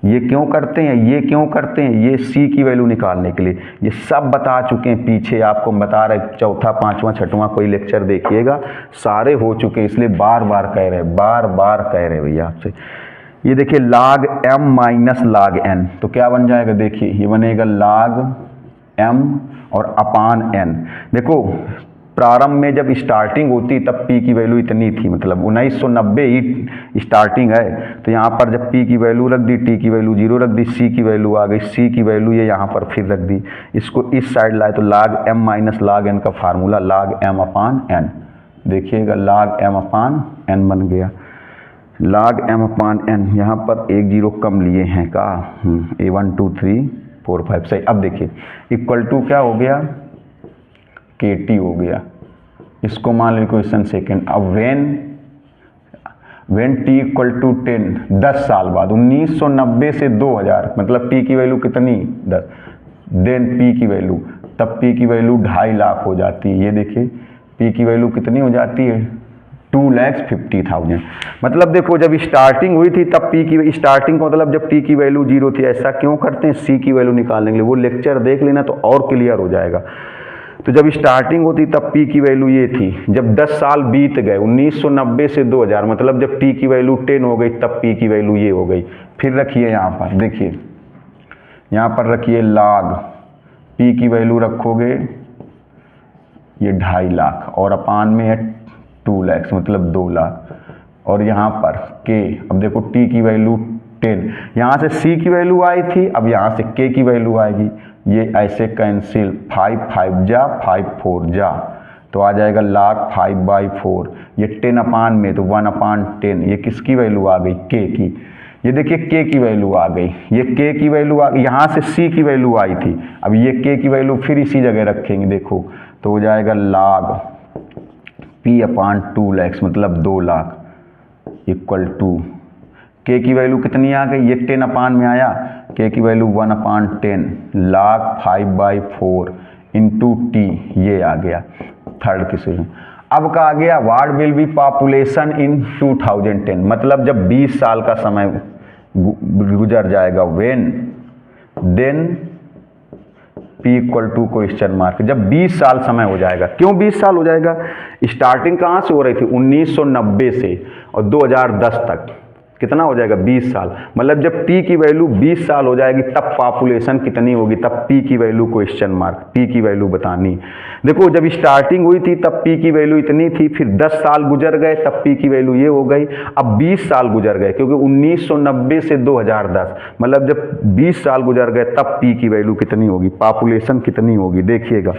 ये क्यों करते हैं, ये क्यों करते हैं, ये c की वैल्यू निकालने के लिए। ये सब बता चुके हैं पीछे, आपको बता रहे, चौथा पांचवा छठवां कोई लेक्चर देखिएगा, सारे हो चुके हैं, इसलिए बार बार कह रहे, बार बार कह रहे भैया आपसे। ये देखिए log m minus log n, तो क्या बन जाएगा, देखिए ये बनेगा log m और अपान n। देखो प्रारंभ में जब स्टार्टिंग होती तब p की वैल्यू इतनी थी, मतलब 1990 ही स्टार्टिंग है, तो यहाँ पर जब p की वैल्यू रख दी, t की वैल्यू 0 रख दी, c की वैल्यू आ गई, c की वैल्यू ये यहाँ पर फिर रख दी, इसको इस साइड लाए तो log m minus log n का फार्मूला log m अपान n, देखिएगा log m अपान n बन गया, log m अपान n। यहाँ पर 1 0 कम लिए हैं का, a1 2 3 4 5 सही। अब देखिए इक्वल टू क्या हो गया, kt हो गया, इसको मान लो इक्वेशन सेकेंड। अब वेन t इक्वल टू 10, 10 साल बाद, 1990 से 2000 मतलब t की वैल्यू कितनी 10, देन p की वैल्यू, तब p की वैल्यू 2.5 लाख हो जाती है। ये देखिए p की वैल्यू कितनी हो जाती है, 2,50,000। मतलब देखो जब स्टार्टिंग हुई थी तब p की स्टार्टिंग का मतलब जब t की वैल्यू 0 थी। ऐसा क्यों करते हैं, c की वैल्यू निकालने के लिए, वो लेक्चर देख लेना तो और क्लियर हो जाएगा। तो जब स्टार्टिंग होती तब पी की वैल्यू ये थी। जब 10 साल बीत गए 1990 से 2000, मतलब जब टी की वैल्यू 10 हो गई तब पी की वैल्यू ये हो गई। फिर रखिए यहाँ पर, देखिए यहाँ पर रखिए log पी की वैल्यू रखोगे ये 2.5 लाख और अपान में है 2 लाख मतलब 2 लाख, और यहाँ पर के, अब देखो टी की वैल्यू 10, यहाँ से सी की वैल्यू आई थी, अब यहाँ से के की वैल्यू आएगी। ये ऐसे कैंसिल, 5 5 जा 5 4 जा, तो आ जाएगा log 5/4। ये 10 अपान में तो 1/10, ये किसकी वैल्यू आ गई, के की। ये देखिए के की वैल्यू आ गई, ये के की वैल्यू आ गई, यहाँ से सी की वैल्यू आई थी, अब ये के की वैल्यू फिर इसी जगह रखेंगे, देखो तो हो जाएगा log P/2 लाख मतलब 2 लाख इक्वल टू के की वैल्यू कितनी आ गई, ये 10 अपान में आया, के की वैल्यू 1/10 log 5/4 इंटू टी, ये आ गया थर्ड क्वेश्चन। अब कहा गया what will be population in 2010, मतलब जब 20 साल का समय गुजर जाएगा, when then P equal to question mark, जब 20 साल समय हो जाएगा। क्यों 20 साल हो जाएगा, स्टार्टिंग कहाँ से हो रही थी 1990 से और 2010 तक कितना हो जाएगा 20 साल, मतलब जब P की वैल्यू 20 साल हो जाएगी तब पॉपुलेशन कितनी होगी, तब P की वैल्यू क्वेश्चन मार्क, P की वैल्यू बतानी। देखो जब स्टार्टिंग हुई थी तब P की वैल्यू इतनी थी, फिर 10 साल गुजर गए तब P की वैल्यू ये हो गई, अब 20 साल गुजर गए क्योंकि 1990 से 2010, मतलब जब 20 साल गुजर गए तब P की वैल्यू कितनी होगी, पॉपुलेशन कितनी होगी देखिएगा।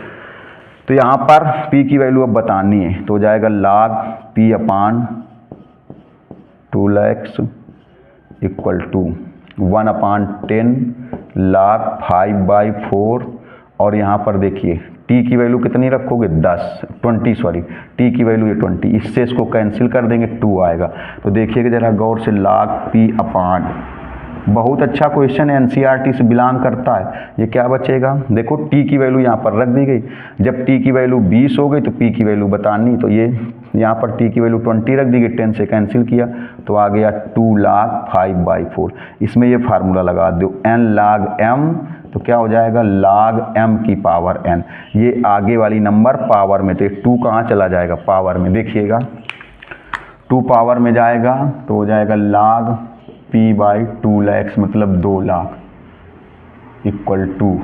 तो यहाँ पर P की वैल्यू अब बतानी है, तो हो जाएगा log P/2 lakhs equal to 1/10 log 5/4, और यहाँ पर देखिए टी की वैल्यू कितनी रखोगे 20 सॉरी टी की वैल्यू ये 20, इससे इसको कैंसिल कर देंगे 2 आएगा। तो देखिएगा जरा गौर से log P/, बहुत अच्छा क्वेश्चन है, एनसीईआरटी से बिलोंग करता है। ये क्या बचेगा, देखो टी की वैल्यू यहाँ पर रख दी गई, जब टी की वैल्यू 20 हो गई तो पी की वैल्यू बतानी, तो ये यहाँ पर टी की वैल्यू 20 रख दी गई, 10 से कैंसिल किया तो आ गया 2 log 5/4। इसमें ये फार्मूला लगा दो n log m, तो क्या हो जाएगा log m की पावर n, ये आगे वाली नंबर पावर में, तो 2 कहाँ चला जाएगा पावर में, देखिएगा 2 पावर में जाएगा तो हो जाएगा log P/2 lakhs मतलब 2 लाख इक्वल टू,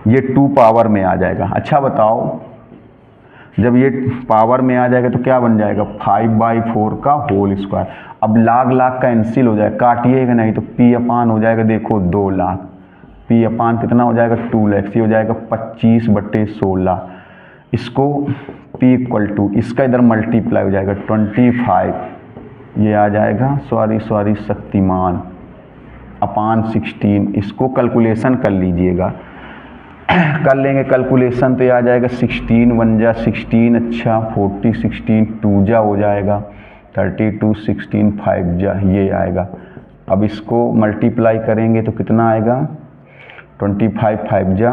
ये 2 पावर में आ जाएगा। अच्छा बताओ जब ये पावर में आ जाएगा तो क्या बन जाएगा 5/4 का होल स्क्वायर। अब लाख कैंसिल हो जाएगा, काटिएगा नहीं तो P/, हो जाएगा देखो 2 लाख, P/, कितना हो जाएगा 2 लाख, ये हो जाएगा 25/16। इसको P इक्वल टू, इसका इधर मल्टीप्लाई हो जाएगा 25, ये आ जाएगा सॉरी शक्तिमान अपान 16। इसको कैलकुलेशन कर लीजिएगा, कर लेंगे कैलकुलेशन तो ये आ जाएगा 16 1 जा 16, अच्छा 40 16 2 जा हो जाएगा 32 16 5 जा ये आएगा। अब इसको मल्टीप्लाई करेंगे तो कितना आएगा 25 5 जा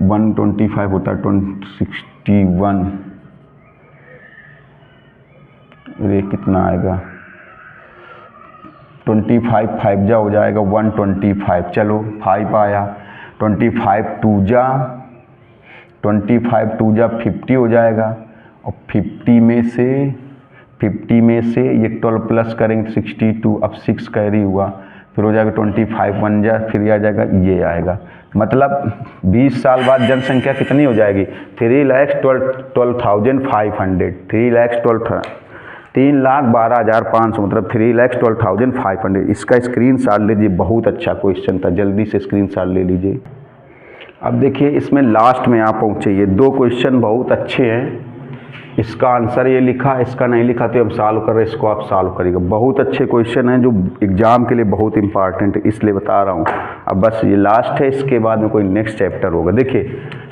125 होता है 61, ये कितना आएगा 25 5 जा हो जाएगा 125, चलो 5 आया, 25 2 जा 50 हो जाएगा, और 50 में से ये 12 प्लस करेंगे 62, अब 6 कैरी हुआ, फिर हो जाएगा 25 1 जा, फिर आ जाएगा ये आएगा, मतलब 20 साल बाद जनसंख्या कितनी हो जाएगी 3,12,500, 3,12,500 मतलब 3,12,500। इसका स्क्रीनशॉट लीजिए, बहुत अच्छा क्वेश्चन था, जल्दी से स्क्रीनशॉट ले लीजिए। अब देखिए इसमें लास्ट में आप पहुँचे, ये 2 क्वेश्चन बहुत अच्छे हैं, इसका आंसर ये लिखा, इसका नहीं लिखा तो हम सॉल्व कर रहे हैं, इसको आप सॉल्व करिएगा। बहुत अच्छे क्वेश्चन हैं जो एग्ज़ाम के लिए बहुत इंपॉर्टेंट है, इसलिए बता रहा हूँ। अब बस ये लास्ट है, इसके बाद में कोई नेक्स्ट चैप्टर होगा। देखिए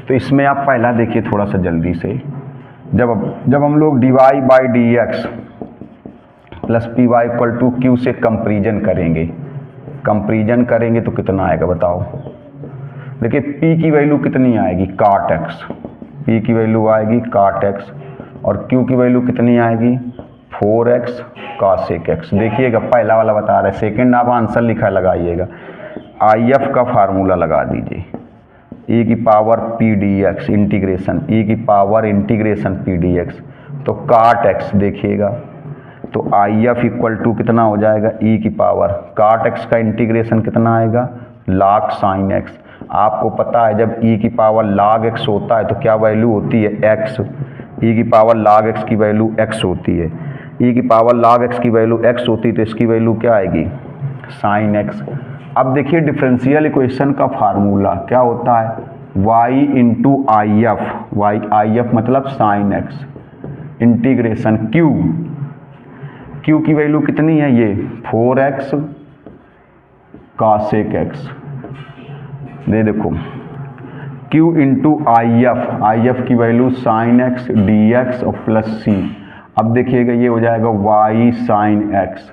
तो इसमें आप पहला देखिए थोड़ा सा जल्दी से, जब हम लोग dy/dx plus py equal to q से कंपेरिजन करेंगे तो कितना आएगा बताओ। देखिए p की वैल्यू कितनी आएगी cot x, p की वैल्यू आएगी cot x, और q की वैल्यू कितनी आएगी 4x cosec x। देखिएगा पहला वाला बता रहा है, सेकंड आप आंसर लिखा लगाइएगा, IF का फार्मूला लगा दीजिए, ई की power p d x integration e की power integration p d x, तो काट एक्स देखिएगा, तो आई एफ इक्वल टू कितना हो जाएगा, ई की पावर काट एक्स का इंटीग्रेशन कितना आएगा, log साइन एक्स। आपको पता है जब ई की पावर log एक्स होता है तो क्या वैल्यू होती है, एक्स। ई की पावर log एक्स की वैल्यू एक्स होती है, ई की पावर log एक्स की वैल्यू एक्स होती है, तो इसकी वैल्यू क्या आएगी, साइन एक्स। अब देखिए डिफरेंशियल इक्वेशन का फार्मूला क्या होता है, y into I F, y I F मतलब sine x integration q, q की वैल्यू कितनी है, ये 4x cosec x, दे देखो q इंटू आई एफ की value sine x d x और प्लस सी। अब देखिएगा ये हो जाएगा y साइन x।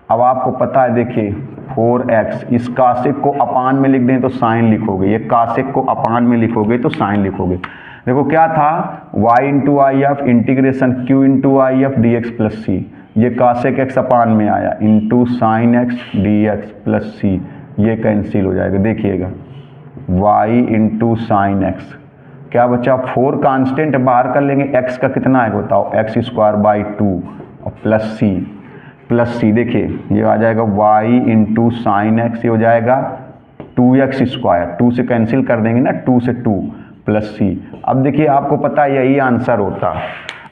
अब आपको पता है देखिए 4x, इस कासेक को अपान में लिख दें तो साइन लिखोगे, ये कासेक को अपान में लिखोगे तो साइन लिखोगे। देखो क्या था, y into I F integration q into I F D x plus c, ये कासेक x अपान में आया into sine x d x plus c, ये कैंसिल हो जाएगा। देखिएगा y इंटू साइन एक्स, क्या बचा 4 कांस्टेंट बाहर कर लेंगे, x का कितना है बताओ, एक्स स्क्वायर बाई 2 और प्लस सी देखिए ये आ जाएगा y इंटू साइन एक्स, ये हो जाएगा 2x स्क्वायर, 2 से कैंसिल कर देंगे ना, 2 से 2 प्लस सी। अब देखिए आपको पता है यही आंसर होता,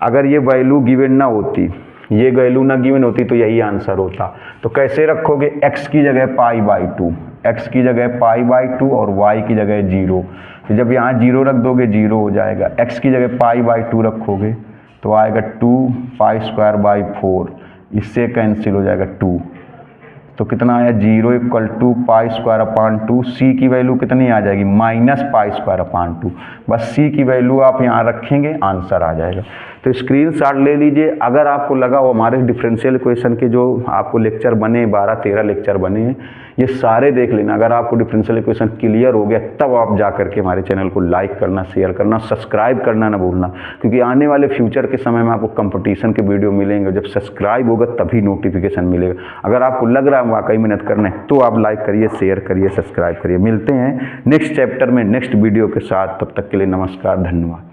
अगर ये वैल्यू गिवन ना होती, ये वैल्यू ना गिवन होती तो यही आंसर होता। तो कैसे रखोगे, x की जगह पाई बाई 2, x की जगह पाई बाई 2 और y की जगह 0, तो जब यहाँ 0 रख दोगे 0 हो जाएगा, x की जगह पाई बाई 2 रखोगे तो आएगा 2 पाई स्क्वायर बाई 4, इससे कैंसिल हो जाएगा 2, तो कितना आया 0 equal to pi square upon 2, C की वैल्यू कितनी आ जाएगी, माइनस पाई स्क्वायर अपान 2, बस सी की वैल्यू आप यहाँ रखेंगे आंसर आ जाएगा। तो स्क्रीनशॉट ले लीजिए। अगर आपको लगा वो हमारे डिफरेंशियल इक्वेशन के जो आपको लेक्चर बने 12-13 लेक्चर बने हैं ये सारे देख लेना। अगर आपको डिफरेंशियल इक्वेशन क्लियर हो गया तब आप जा करके हमारे चैनल को लाइक करना, शेयर करना, सब्सक्राइब करना ना भूलना, क्योंकि आने वाले फ्यूचर के समय में आपको कंपटीशन के वीडियो मिलेंगे, जब सब्सक्राइब होगा तभी नोटिफिकेशन मिलेगा। अगर आपको लग रहा है वाकई मेहनत करना है तो आप लाइक करिए, शेयर करिए, सब्सक्राइब करिए। मिलते हैं नेक्स्ट चैप्टर में नेक्स्ट वीडियो के साथ, तब तक के लिए नमस्कार, धन्यवाद।